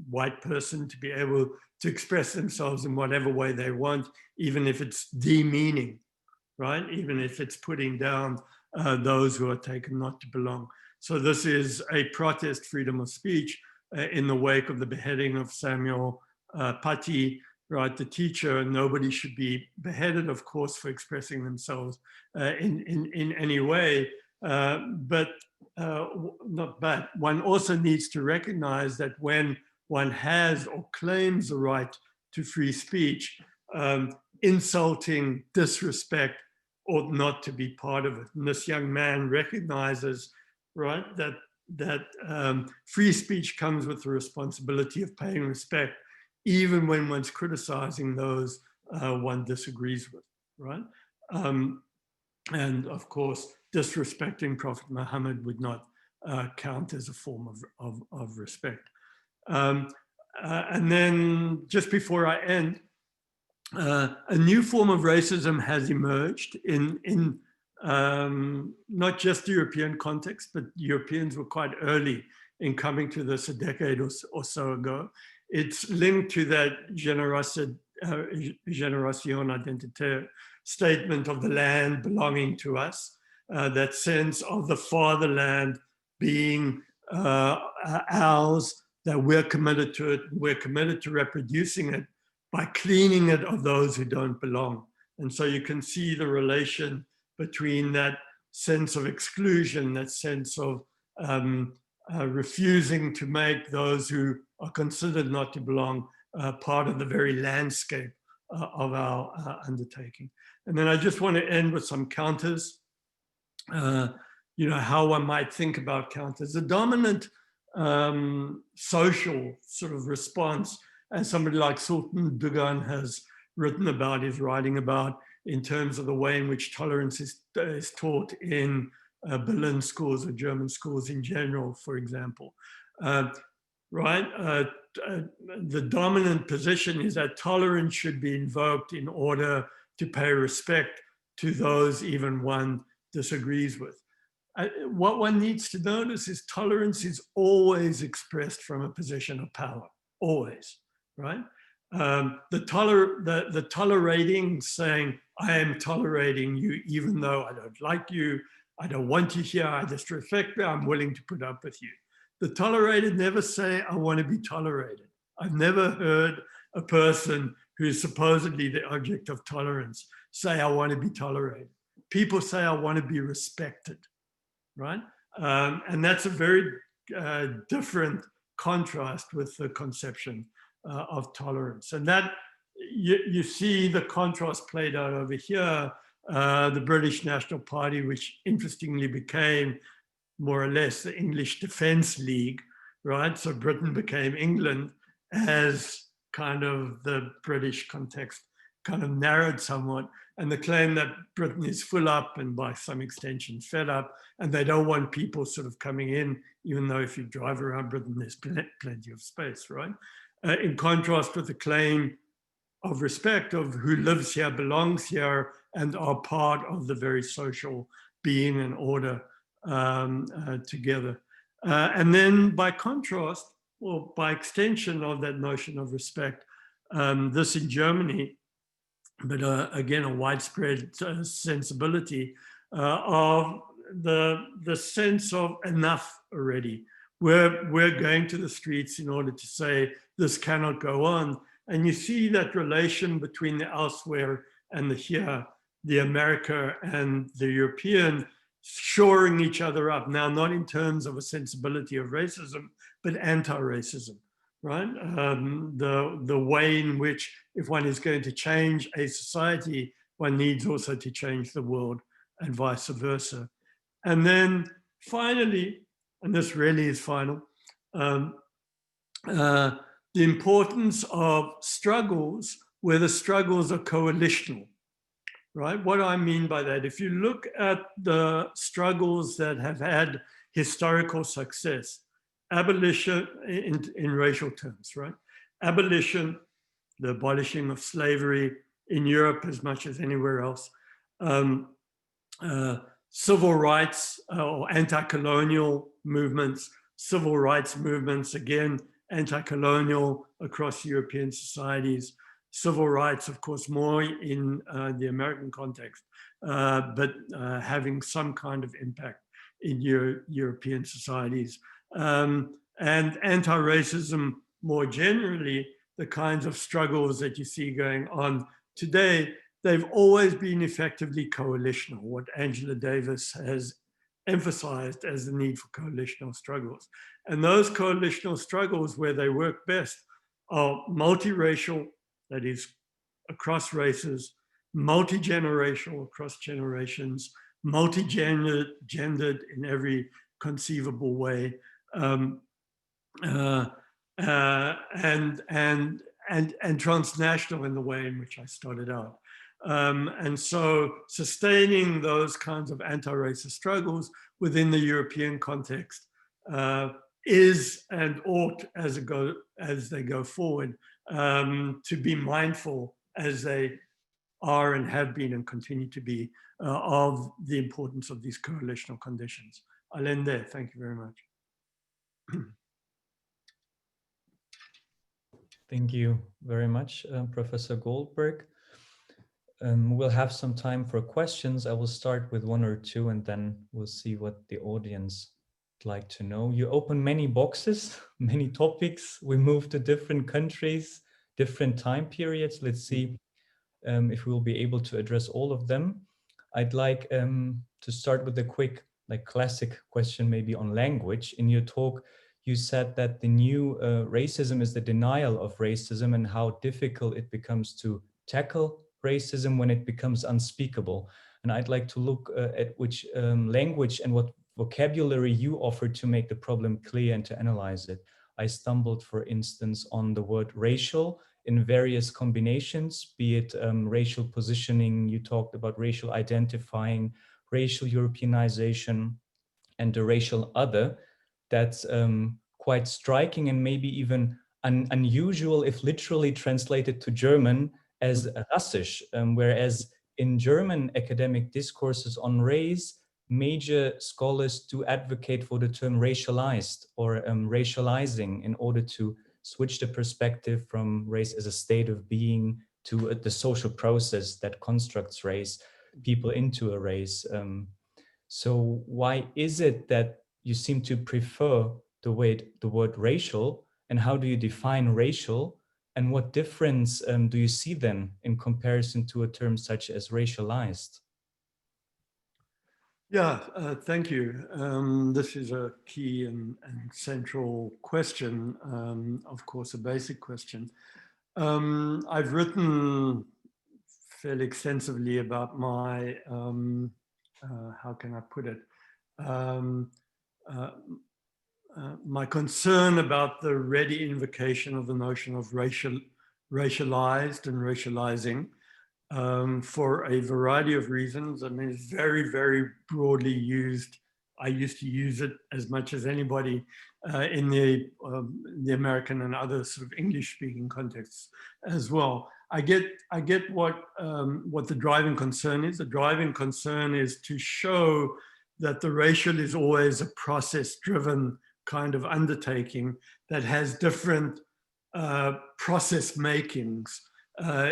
white person to be able to express themselves in whatever way they want, even if it's demeaning, right? Even if it's putting down those who are taken not to belong. So this is a protest freedom of speech in the wake of the beheading of Samuel Paty, right, the teacher. Nobody should be beheaded, of course, for expressing themselves in any way. But one also needs to recognize that when one has or claims the right to free speech, insulting, disrespect ought not to be part of it. And this young man recognizes, right, that free speech comes with the responsibility of paying respect, even when one's criticizing those one disagrees with, right? And of course, disrespecting Prophet Muhammad would not count as a form of respect. And then just before I end, a new form of racism has emerged in not just the European context, but Europeans were quite early in coming to this a decade or so ago. It's linked to that Génération Identitaire statement of the land belonging to us, that sense of the fatherland being ours, that we're committed to it, we're committed to reproducing it by cleaning it of those who don't belong. And so you can see the relation between that sense of exclusion, that sense of refusing to make those who are considered not to belong part of the very landscape of our undertaking. And then I just want to end with some counters, you know, how one might think about counters. The dominant social sort of response, as somebody like Sultan Dugan has written about, is writing about, in terms of the way in which tolerance is taught in Berlin schools or German schools in general, for example. Right? The dominant position is that tolerance should be invoked in order to pay respect to those even one disagrees with. What one needs to notice is tolerance is always expressed from a position of power, always, right? The tolerating, saying, I am tolerating you even though I don't like you, I don't want you here, I disrespect you, I'm willing to put up with you. The tolerated never say, I want to be tolerated. I've never heard a person who's supposedly the object of tolerance say, I want to be tolerated. People say, I want to be respected, right? And that's a very different contrast with the conception of tolerance. And that, you see the contrast played out over here. The British National Party, which interestingly became more or less the English Defence League, right? So Britain became England as kind of the British context kind of narrowed somewhat, and the claim that Britain is full up and by some extension fed up, and they don't want people sort of coming in, even though if you drive around Britain, there's plenty of space, right? In contrast with the claim of respect of who lives here, belongs here, and are part of the very social being and order together. And then by contrast, or by extension of that notion of respect, this in Germany, but again, a widespread sensibility of the sense of enough already. We're going to the streets in order to say this cannot go on. And you see that relation between the elsewhere and the here, the America and the European, shoring each other up. Now, not in terms of a sensibility of racism, but anti-racism, right? The way in which if one is going to change a society, one needs also to change the world and vice versa. And then finally, and this really is final, the importance of struggles where the struggles are coalitional, right? What I mean by that, if you look at the struggles that have had historical success, abolition in racial terms, right? Abolition, the abolishing of slavery in Europe as much as anywhere else, civil rights or anti-colonial movements, civil rights movements, again, anti-colonial across European societies, civil rights, of course, more in the American context, but having some kind of impact in European societies. And anti-racism more generally, the kinds of struggles that you see going on today, they've always been effectively coalitional, what Angela Davis has emphasized as the need for coalitional struggles. And those coalitional struggles where they work best are multiracial, that is across races, multi-generational across generations, multi-gendered in every conceivable way, and transnational in the way in which I started out. And so sustaining those kinds of anti-racist struggles within the European context is and ought, as they go forward, to be mindful as they are and have been and continue to be of the importance of these coalitional conditions. I'll end there. Thank you very much. Thank you very much, Professor Goldberg. We'll have some time for questions. I will start with one or two, and then we'll see what the audience would like to know. You open many boxes, many topics. We move to different countries, different time periods. Let's see if we'll be able to address all of them. I'd like to start with a quick, classic question, maybe on language. In your talk, you said that the new racism is the denial of racism and how difficult it becomes to tackle racism when it becomes unspeakable. And I'd like to look at which language and what vocabulary you offer to make the problem clear and to analyze it. I stumbled, for instance, on the word racial in various combinations, be it racial positioning, you talked about racial identifying, racial Europeanization, and the racial other. That's quite striking and maybe even unusual if literally translated to German as rassisch, whereas in German academic discourses on race, major scholars do advocate for the term racialized or racializing in order to switch the perspective from race as a state of being to the social process that constructs race, people into a race. So why is it that you seem to prefer the word racial, and how do you define racial? And what difference do you see then in comparison to a term such as racialized? Yeah, thank you. This is a key and central question, of course, a basic question. I've written fairly extensively about my, how can I put it, my concern about the ready invocation of the notion of racialized and racializing, for a variety of reasons. I mean, it's very, very broadly used. I used to use it as much as anybody in the American and other sort of English-speaking contexts as well. I get what the driving concern is. The driving concern is to show that the racial is always a process-driven kind of undertaking that has different process makings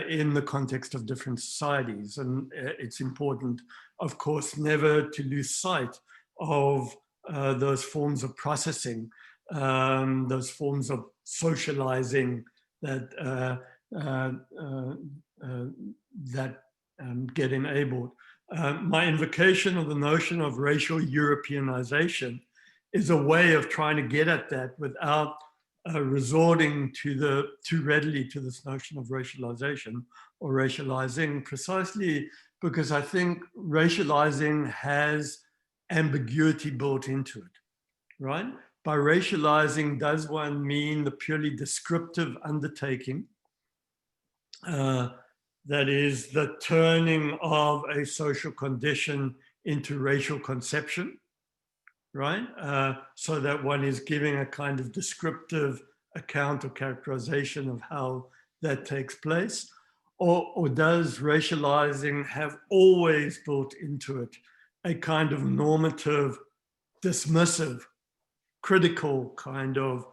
in the context of different societies. And it's important, of course, never to lose sight of those forms of processing, those forms of socializing that get enabled. My invocation of the notion of racial Europeanization is a way of trying to get at that without resorting too readily to this notion of racialization or racializing, precisely because I think racializing has ambiguity built into it, right? By racializing, does one mean the purely descriptive undertaking, that is the turning of a social condition into racial conception, right? So that one is giving a kind of descriptive account or characterization of how that takes place? Or does racializing have always built into it a kind of normative, dismissive, critical kind of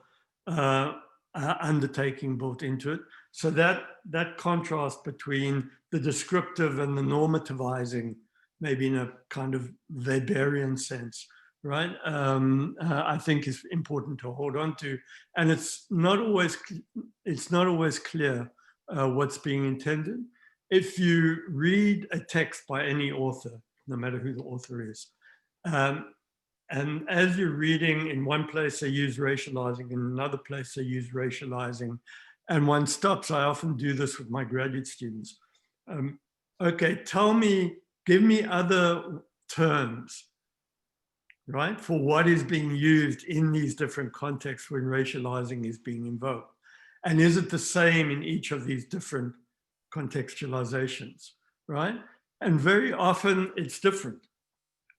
undertaking built into it? So that contrast between the descriptive and the normativizing, maybe in a kind of Weberian sense, right? I think is important to hold on to, and it's not always clear what's being intended. If you read a text by any author, no matter who the author is, and as you're reading, in one place they use racializing, in another place they use racializing, and one stops. I often do this with my graduate students. Okay, give me other terms, right, for what is being used in these different contexts when racializing is being invoked. And is it the same in each of these different contextualizations, right? And very often it's different,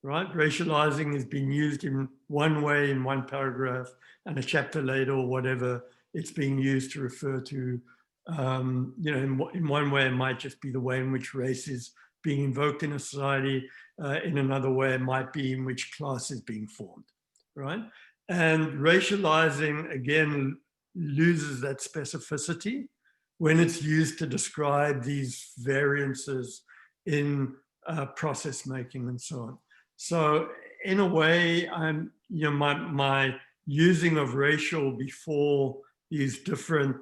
right? Racializing is being used in one way in one paragraph, and a chapter later or whatever, it's being used to refer to, in one way it might just be the way in which race is being invoked in a society. In another way, it might be in which class is being formed, right? And racializing, again, loses that specificity when it's used to describe these variances in process making and so on. So in a way, my using of racial before these different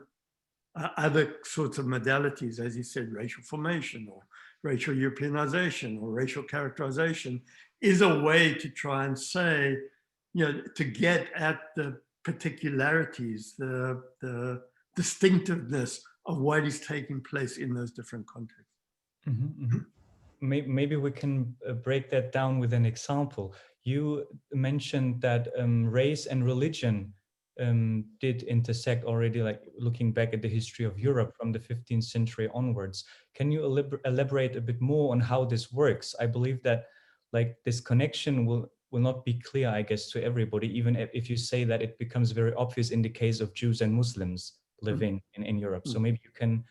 other sorts of modalities, as you said, racial formation or racial Europeanization or racial characterization, is a way to try and say, to get at the particularities, the distinctiveness of what is taking place in those different contexts. Mm-hmm, mm-hmm. Maybe we can break that down with an example. You mentioned that race and religion did intersect already, like looking back at the history of Europe from the 15th century onwards. Can you elaborate a bit more on how this works? I believe that like this connection will not be clear, I guess, to everybody, even if you say that it becomes very obvious in the case of Jews and Muslims living in Europe. So maybe you can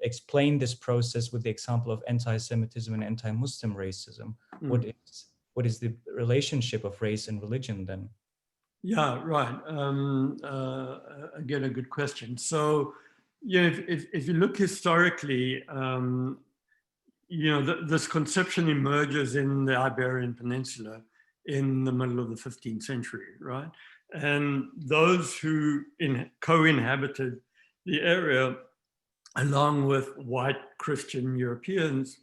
explain this process with the example of anti-Semitism and anti-Muslim racism. What is the relationship of race and religion then? Yeah, right. Again, a good question. So, if you look historically, this conception emerges in the Iberian Peninsula in the middle of the 15th century, right? And those who co-inhabited the area, along with white Christian Europeans,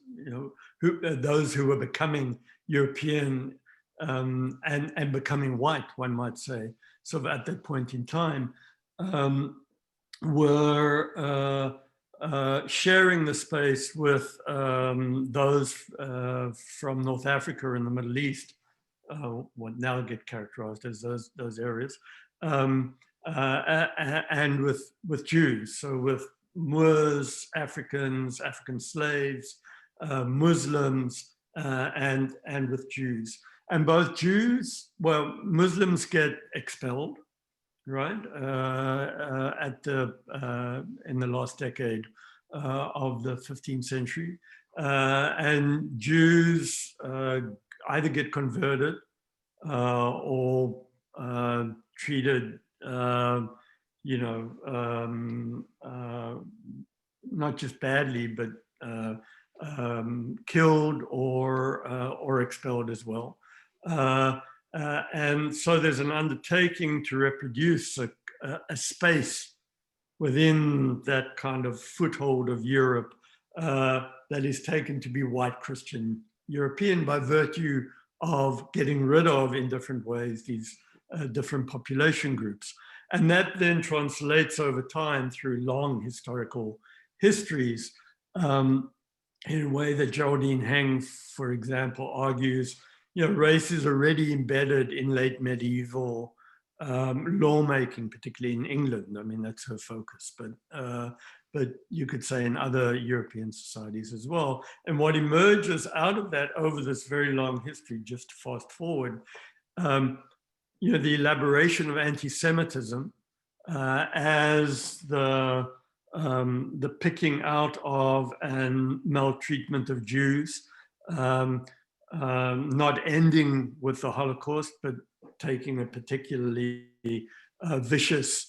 those who were becoming European and becoming white, one might say, sort of at that point in time, were sharing the space with those from North Africa and the Middle East, what now get characterized as those areas, and with Jews, so with Moors, Africans, African slaves, Muslims, and with Jews. And both Jews, well, Muslims get expelled, right, in the last decade of the 15th century. And Jews either get converted or treated, not just badly, but killed or expelled as well. And so there's an undertaking to reproduce a space within that kind of foothold of Europe that is taken to be white Christian European by virtue of getting rid of, in different ways, these different population groups. And that then translates over time through long historical histories in a way that Geraldine Heng, for example, argues, race is already embedded in late medieval lawmaking, particularly in England. I mean, that's her focus, but you could say in other European societies as well. And what emerges out of that over this very long history, just to fast forward, the elaboration of anti-Semitism as the picking out of and maltreatment of Jews, not ending with the Holocaust, but taking a particularly vicious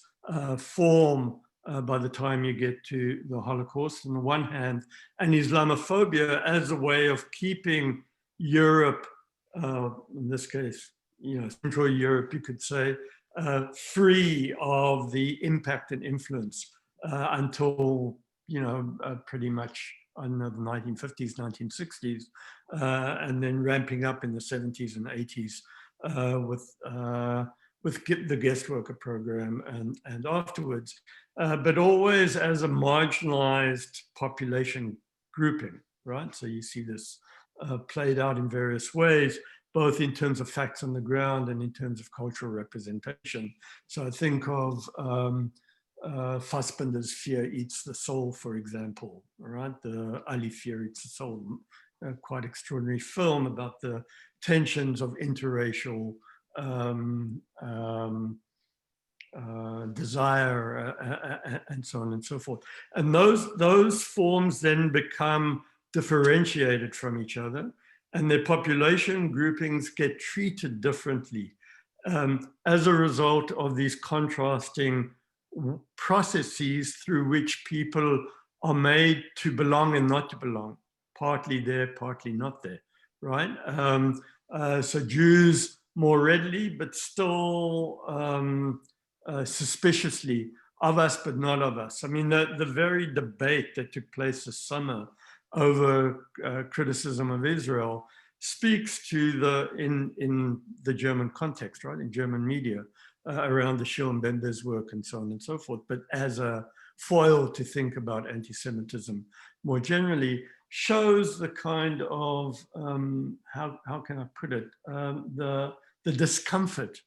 form by the time you get to the Holocaust on the one hand, and Islamophobia as a way of keeping Europe, in this case, Central Europe, you could say, free of the impact and influence until, pretty much, I don't know, the 1950s, 1960s, and then ramping up in the 70s and 80s with the guest worker program and afterwards, but always as a marginalized population grouping, right? So you see this played out in various ways, both in terms of facts on the ground and in terms of cultural representation. So I think of Fassbinder's Fear Eats the Soul, for example, right? The Ali Fear Eats the Soul, quite extraordinary film about the tensions of interracial desire and so on and so forth. And those forms then become differentiated from each other, and their population groupings get treated differently as a result of these contrasting processes through which people are made to belong and not to belong, partly there, partly not there, right? So Jews more readily, but still suspiciously, of us but not of us. I mean, the very debate that took place this summer over criticism of Israel speaks to in the German context, right, in German media, around the Schoenbender's work and so on and so forth, but as a foil to think about anti-Semitism more generally, shows the kind of, how can I put it, the discomfort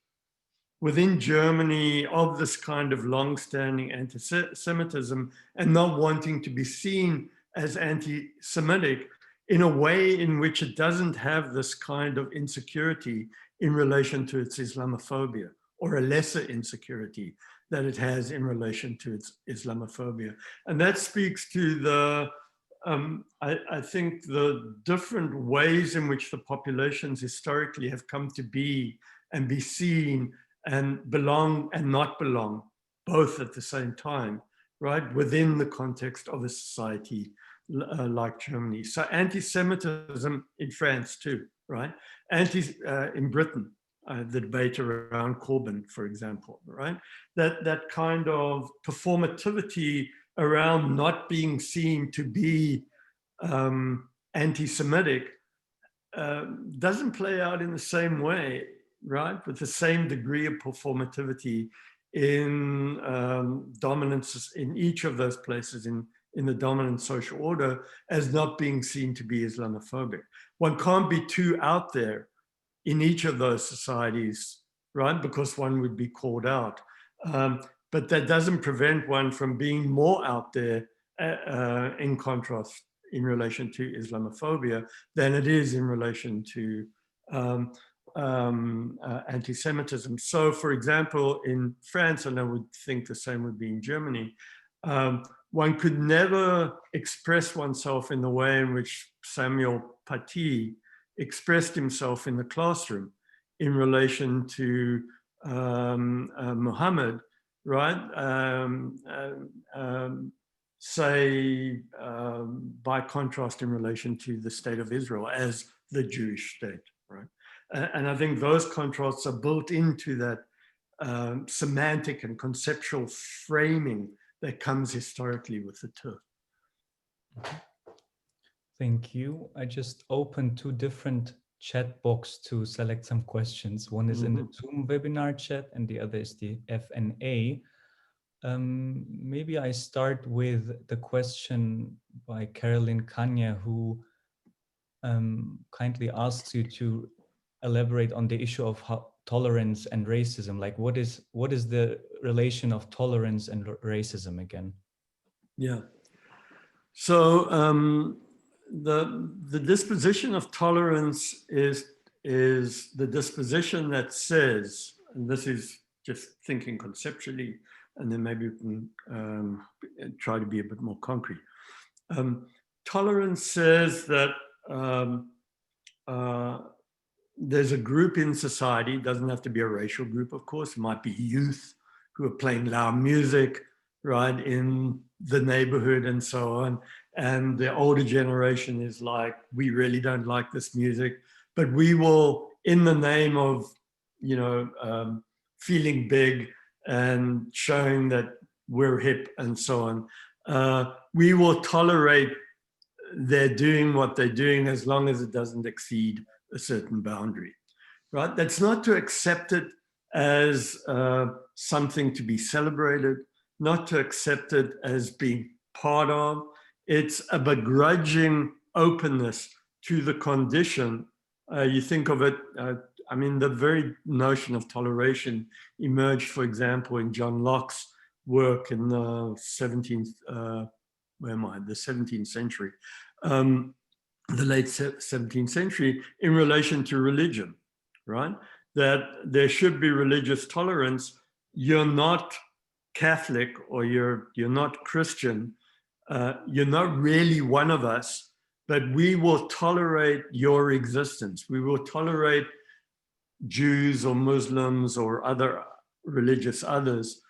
within Germany of this kind of long-standing anti-Semitism and not wanting to be seen as anti-Semitic in a way in which it doesn't have this kind of insecurity in relation to its Islamophobia, or a lesser insecurity that it has in relation to its Islamophobia. And that speaks to the, I think, the different ways in which the populations historically have come to be and be seen and belong and not belong, both at the same time, right, within the context of a society like Germany. So anti-Semitism in France too, right? In Britain, the debate around Corbyn, for example, right? That kind of performativity around not being seen to be anti-Semitic doesn't play out in the same way, right? With the same degree of performativity in dominance in each of those places in the dominant social order as not being seen to be Islamophobic. One can't be too out there in each of those societies, right? Because one would be called out. but that doesn't prevent one from being more out there in contrast in relation to Islamophobia than it is in relation to anti-Semitism. So, for example, in France, and I would think the same would be in Germany, one could never express oneself in the way in which Samuel Paty expressed himself in the classroom in relation to Muhammad, right? Say, by contrast in relation to the state of Israel as the Jewish state, right? And I think those contrasts are built into that semantic and conceptual framing that comes historically with the term. Thank you. I just opened 2 different chat boxes to select some questions. One is in the Zoom webinar chat and the other is the FNA. Maybe I start with the question by Caroline Kanya, who kindly asks you to elaborate on the issue of tolerance and racism. Like, what is the relation of tolerance and racism again? Yeah. So the disposition of tolerance is the disposition that says, and this is just thinking conceptually, and then maybe we can try to be a bit more concrete. Tolerance says that there's a group in society, it doesn't have to be a racial group, of course, it might be youth who are playing loud music, right, in the neighborhood and so on. And the older generation is like, we really don't like this music, but we will, in the name of, you know, feeling big and showing that we're hip and so on, we will tolerate their doing what they're doing as long as it doesn't exceed a certain boundary, right? That's not to accept it as something to be celebrated, not to accept it as being part of. It's a begrudging openness to the condition. You think of it, I mean, the very notion of toleration emerged, for example, in John Locke's work in the 17th, the 17th century, the late 17th century, in relation to religion, right? That there should be religious tolerance. You're not Catholic or you're not Christian, you're not really one of us, but we will tolerate your existence. We will tolerate Jews or Muslims or other religious others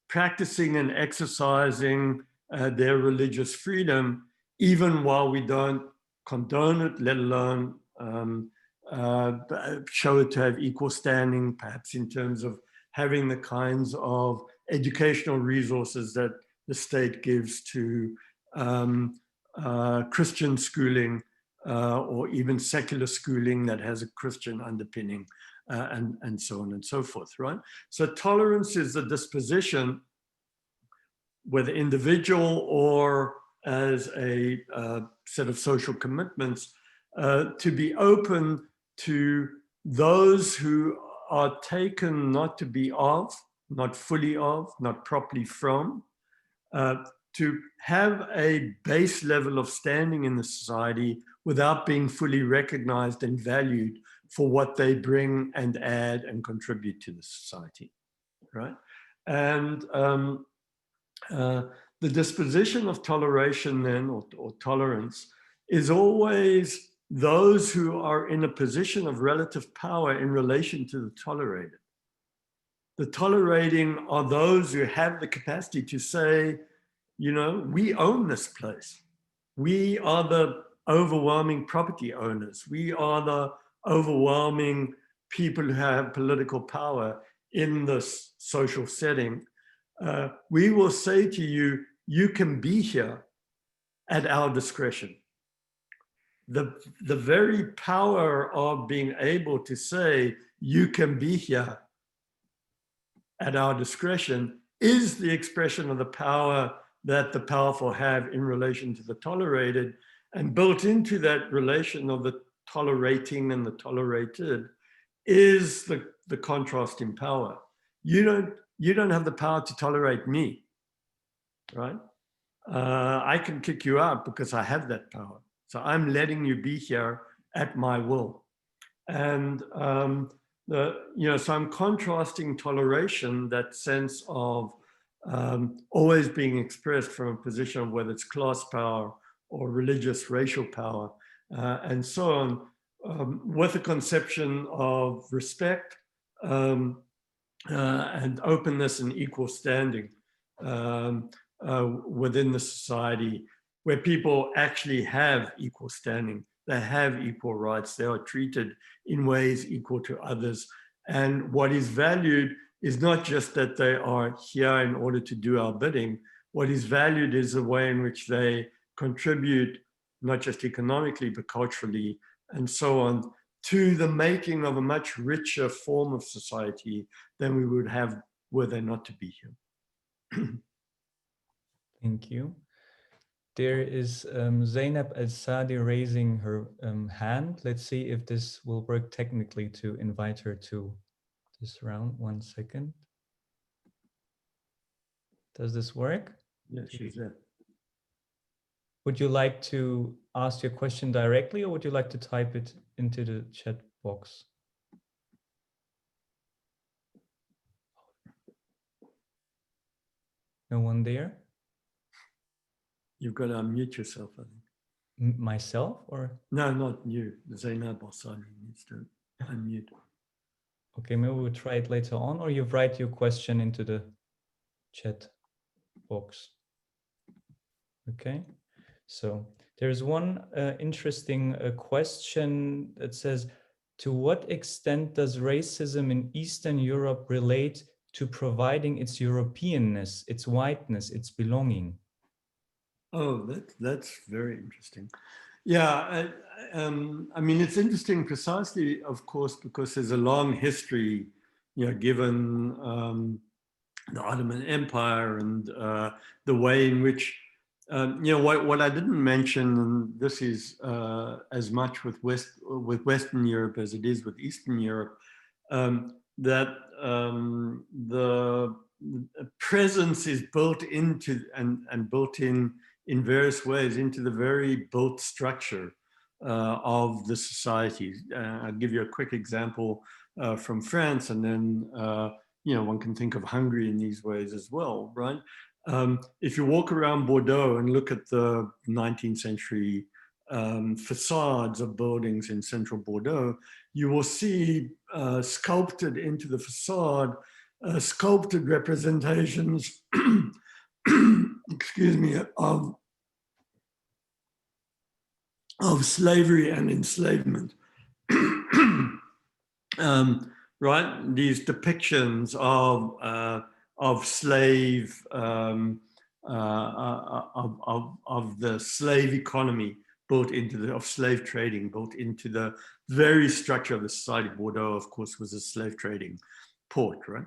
practicing and exercising their religious freedom, even while we don't condone it, let alone show it to have equal standing, perhaps in terms of having the kinds of educational resources that the state gives to Christian schooling or even secular schooling that has a Christian underpinning and so on and so forth, right? So tolerance is the disposition, whether individual or as a set of social commitments, to be open to those who are taken not to be of, not fully of, not properly from, to have a base level of standing in the society without being fully recognized and valued for what they bring and add and contribute to the society, right? And the disposition of toleration then, or tolerance, is always those who are in a position of relative power in relation to the tolerated. The tolerating are those who have the capacity to say, you know, we own this place. We are the overwhelming property owners. We are the overwhelming people who have political power in this social setting. We will say to you, you can be here at our discretion. The very power of being able to say, you can be here at our discretion is the expression of the power that the powerful have in relation to the tolerated, and built into that relation of the tolerating and the tolerated is the contrast in power. You don't you don't have the power to tolerate me, right? I can kick you out because I have that power. So I'm letting you be here at my will. And so I'm contrasting toleration, that sense of always being expressed from a position of whether it's class power or religious, racial power, and so on, with a conception of respect and openness and equal standing within the society, where people actually have equal standing. They have equal rights. They are treated in ways equal to others. And what is valued is not just that they are here in order to do our bidding. What is valued is the way in which they contribute, not just economically, but culturally, and so on, to the making of a much richer form of society than we would have were they not to be here. Thank you. There is Zainab Al-Sadi raising her hand. Let's see if this will work technically to invite her to this round. 1 second. Does this work? Yeah, she's there. Would you like to ask your question directly, or would you like to type it into the chat box? No one there? You've got to unmute yourself, I think. Myself or? No, not you. Zainab Al-Sadi needs to unmute. Okay, maybe we'll try it later on, or you write your question into the chat box. Okay, so there's one interesting question that says, to what extent does racism in Eastern Europe relate to providing its Europeanness, its whiteness, its belonging? Oh, that's very interesting. Yeah, I mean, it's interesting precisely, of course, because there's a long history, given the Ottoman Empire and the way in which, what I didn't mention, and this is as much with Western Europe as it is with Eastern Europe, that the presence is built into and built in various ways into the very built structure of the societies. I'll give you a quick example from France, and then one can think of Hungary in these ways as well, right? If you walk around Bordeaux and look at the 19th century facades of buildings in central Bordeaux, you will see sculpted into the facade, sculpted representations, excuse me, of slavery and enslavement. Right? These depictions of slave, of the slave economy built into of slave trading built into the very structure of the society. Bordeaux, of course, was a slave trading port, right?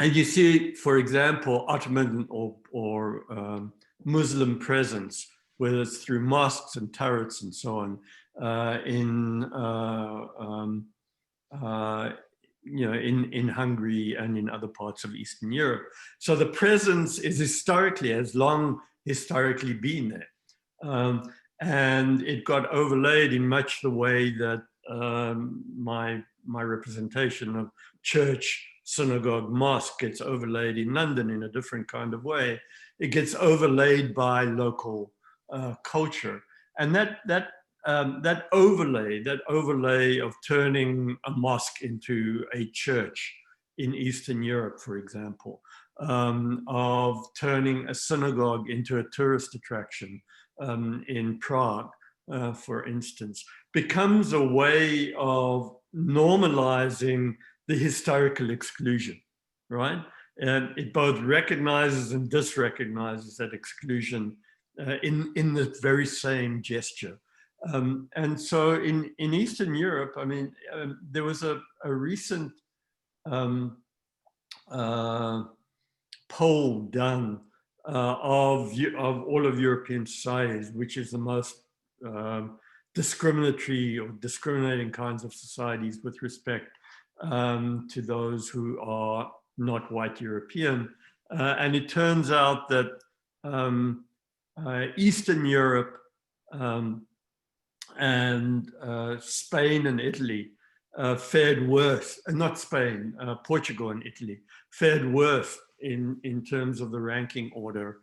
And you see, for example, Ottoman or Muslim presence, whether it's through mosques and turrets and so on, in Hungary and in other parts of Eastern Europe. So the presence is has long historically been there. And it got overlaid in much the way that my representation of church, synagogue, mosque gets overlaid in London in a different kind of way. It gets overlaid by local culture. And that overlay of turning a mosque into a church in Eastern Europe, for example, of turning a synagogue into a tourist attraction in Prague, for instance, becomes a way of normalizing the historical exclusion, right? And it both recognizes and disrecognizes that exclusion in the very same gesture. And so in Eastern Europe, I mean, there was a recent poll done of all of European societies, which is the most discriminatory or discriminating kinds of societies with respect to those who are not white European. And it turns out that Eastern Europe and Spain and Italy fared worse, not Spain, Portugal and Italy fared worse in terms of the ranking order,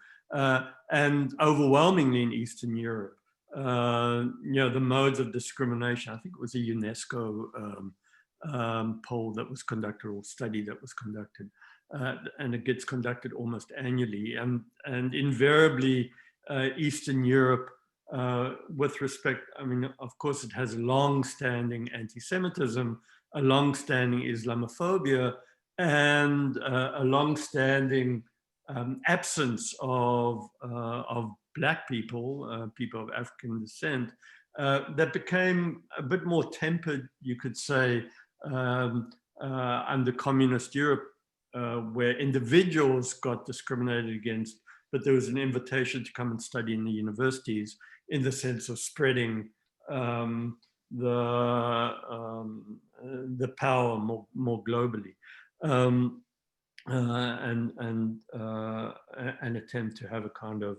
and overwhelmingly in Eastern Europe. The modes of discrimination, I think it was a UNESCO poll that was conducted, or study that was conducted, and it gets conducted almost annually, and invariably Eastern Europe, with respect, I mean, of course, it has long-standing anti-Semitism, a long-standing Islamophobia, and a long-standing absence of Black people, people of African descent, that became a bit more tempered, you could say, under communist Europe, where individuals got discriminated against, but there was an invitation to come and study in the universities in the sense of spreading the power more globally. An attempt to have a kind of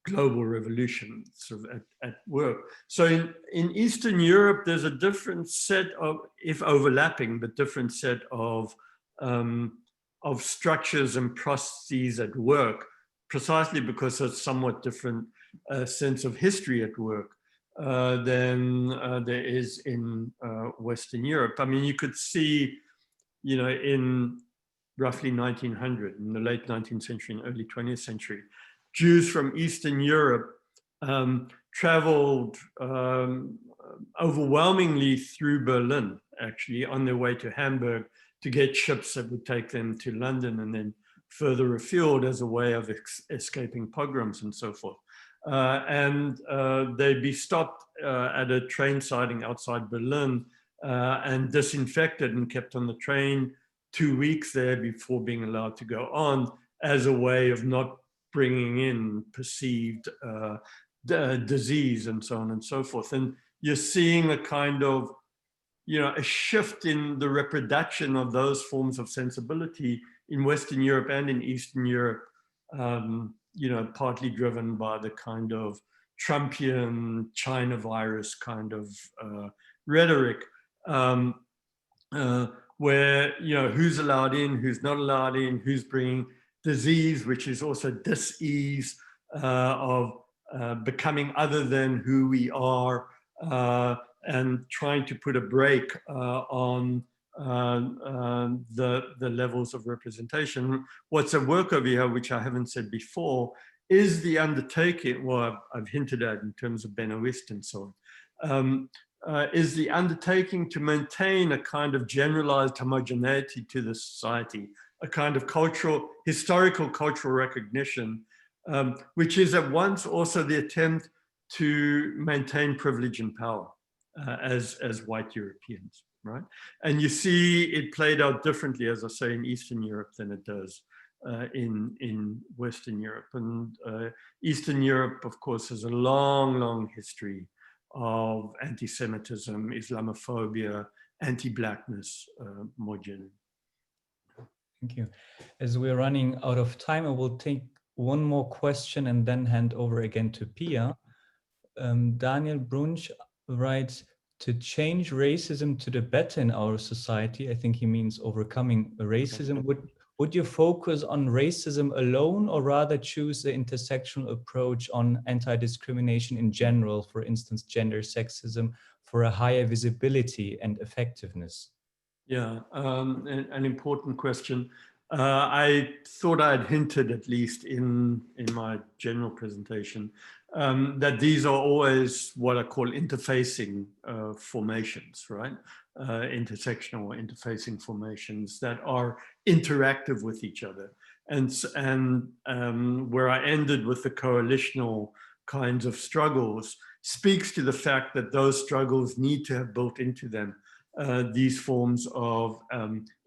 global revolution sort of at work. So in Eastern Europe, there's a different set of, if overlapping, but different set of structures and processes at work, precisely because there's somewhat different sense of history at work than there is in Western Europe. I mean, you could see, in roughly 1900, in the late 19th century and early 20th century, Jews from Eastern Europe traveled overwhelmingly through Berlin, actually, on their way to Hamburg to get ships that would take them to London and then further afield as a way of escaping pogroms and so forth. And they'd be stopped at a train siding outside Berlin and disinfected and kept on the train 2 weeks there before being allowed to go on, as a way of not bringing in perceived disease and so on and so forth. And you're seeing a kind of, a shift in the reproduction of those forms of sensibility in Western Europe and in Eastern Europe, partly driven by the kind of Trumpian China virus kind of rhetoric, where, who's allowed in, who's not allowed in, who's bringing disease, which is also dis-ease of becoming other than who we are, and trying to put a brake on the levels of representation. What's at work over here, which I haven't said before, is the undertaking, well, I've hinted at in terms of Benoist and so on, is the undertaking to maintain a kind of generalized homogeneity to the society, a kind of historical cultural recognition, which is at once also the attempt to maintain privilege and power as white Europeans, right? And you see it played out differently, as I say, in Eastern Europe than it does in Western Europe. And Eastern Europe, of course, has a long, long history of anti-Semitism, Islamophobia, anti-Blackness, more generally. Thank you. As we're running out of time, I will take one more question and then hand over again to Pia. Daniel Brunsch writes, to change racism to the better in our society, I think he means overcoming racism, would you focus on racism alone, or rather choose the intersectional approach on anti-discrimination in general, for instance, gender sexism, for a higher visibility and effectiveness? Yeah, an important question. I thought I'd hinted, at least in my general presentation, that these are always what I call interfacing formations, right? Intersectional or interfacing formations that are interactive with each other. And where I ended with the coalitional kinds of struggles speaks to the fact that those struggles need to have built into them these forms of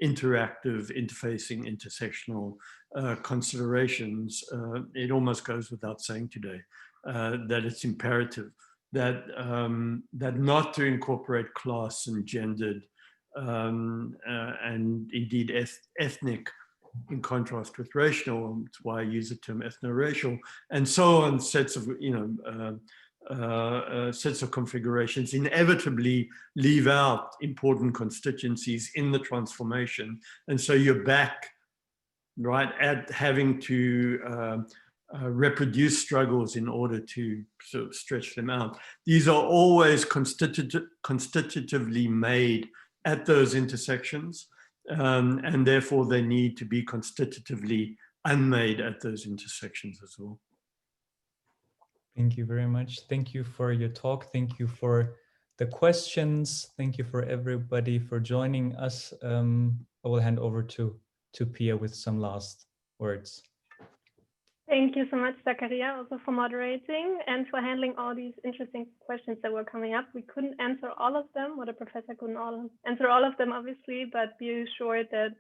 interactive, interfacing, intersectional considerations. It almost goes without saying today that it's imperative that that not to incorporate class and gendered and indeed ethnic, in contrast with racial. That's why I use the term ethno-racial, and so on. Sets of sets of configurations inevitably leave out important constituencies in the transformation, and so you're back, right, at having to reproduce struggles in order to sort of stretch them out. These are always constitutively made at those intersections, and therefore they need to be constitutively unmade at those intersections as well. Thank you very much. Thank you for your talk. Thank you for the questions. Thank you for everybody for joining us. I will hand over to Pia with some last words. Thank you so much, Zakaria, also for moderating and for handling all these interesting questions that were coming up. We couldn't answer all of them, or the professor couldn't answer all of them, obviously, but be assured that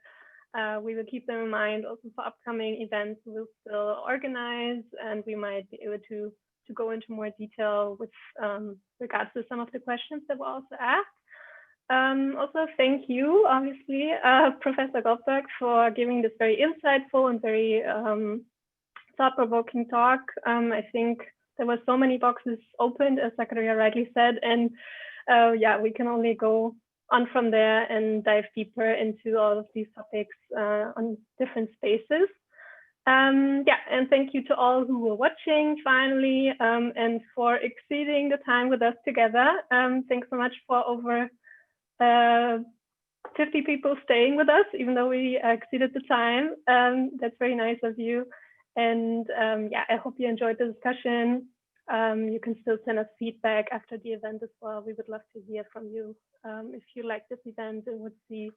we will keep them in mind also for upcoming events we'll still organize, and we might be able to go into more detail with regards to some of the questions that were also asked. Also, thank you, obviously, Professor Goldberg, for giving this very insightful and very thought-provoking talk. I think there were so many boxes opened, as Zakaria rightly said, and yeah, we can only go on from there and dive deeper into all of these topics on different spaces. Yeah, and thank you to all who were watching finally, and for exceeding the time with us together. Thanks so much for over 50 people staying with us, even though we exceeded the time. That's very nice of you. And yeah, I hope you enjoyed the discussion. You can still send us feedback after the event as well. We would love to hear from you if you like this event and would see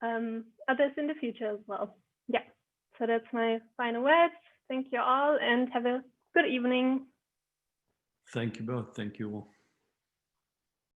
others in the future as well. Yeah, so that's my final words. Thank you all and have a good evening. Thank you both. Thank you all.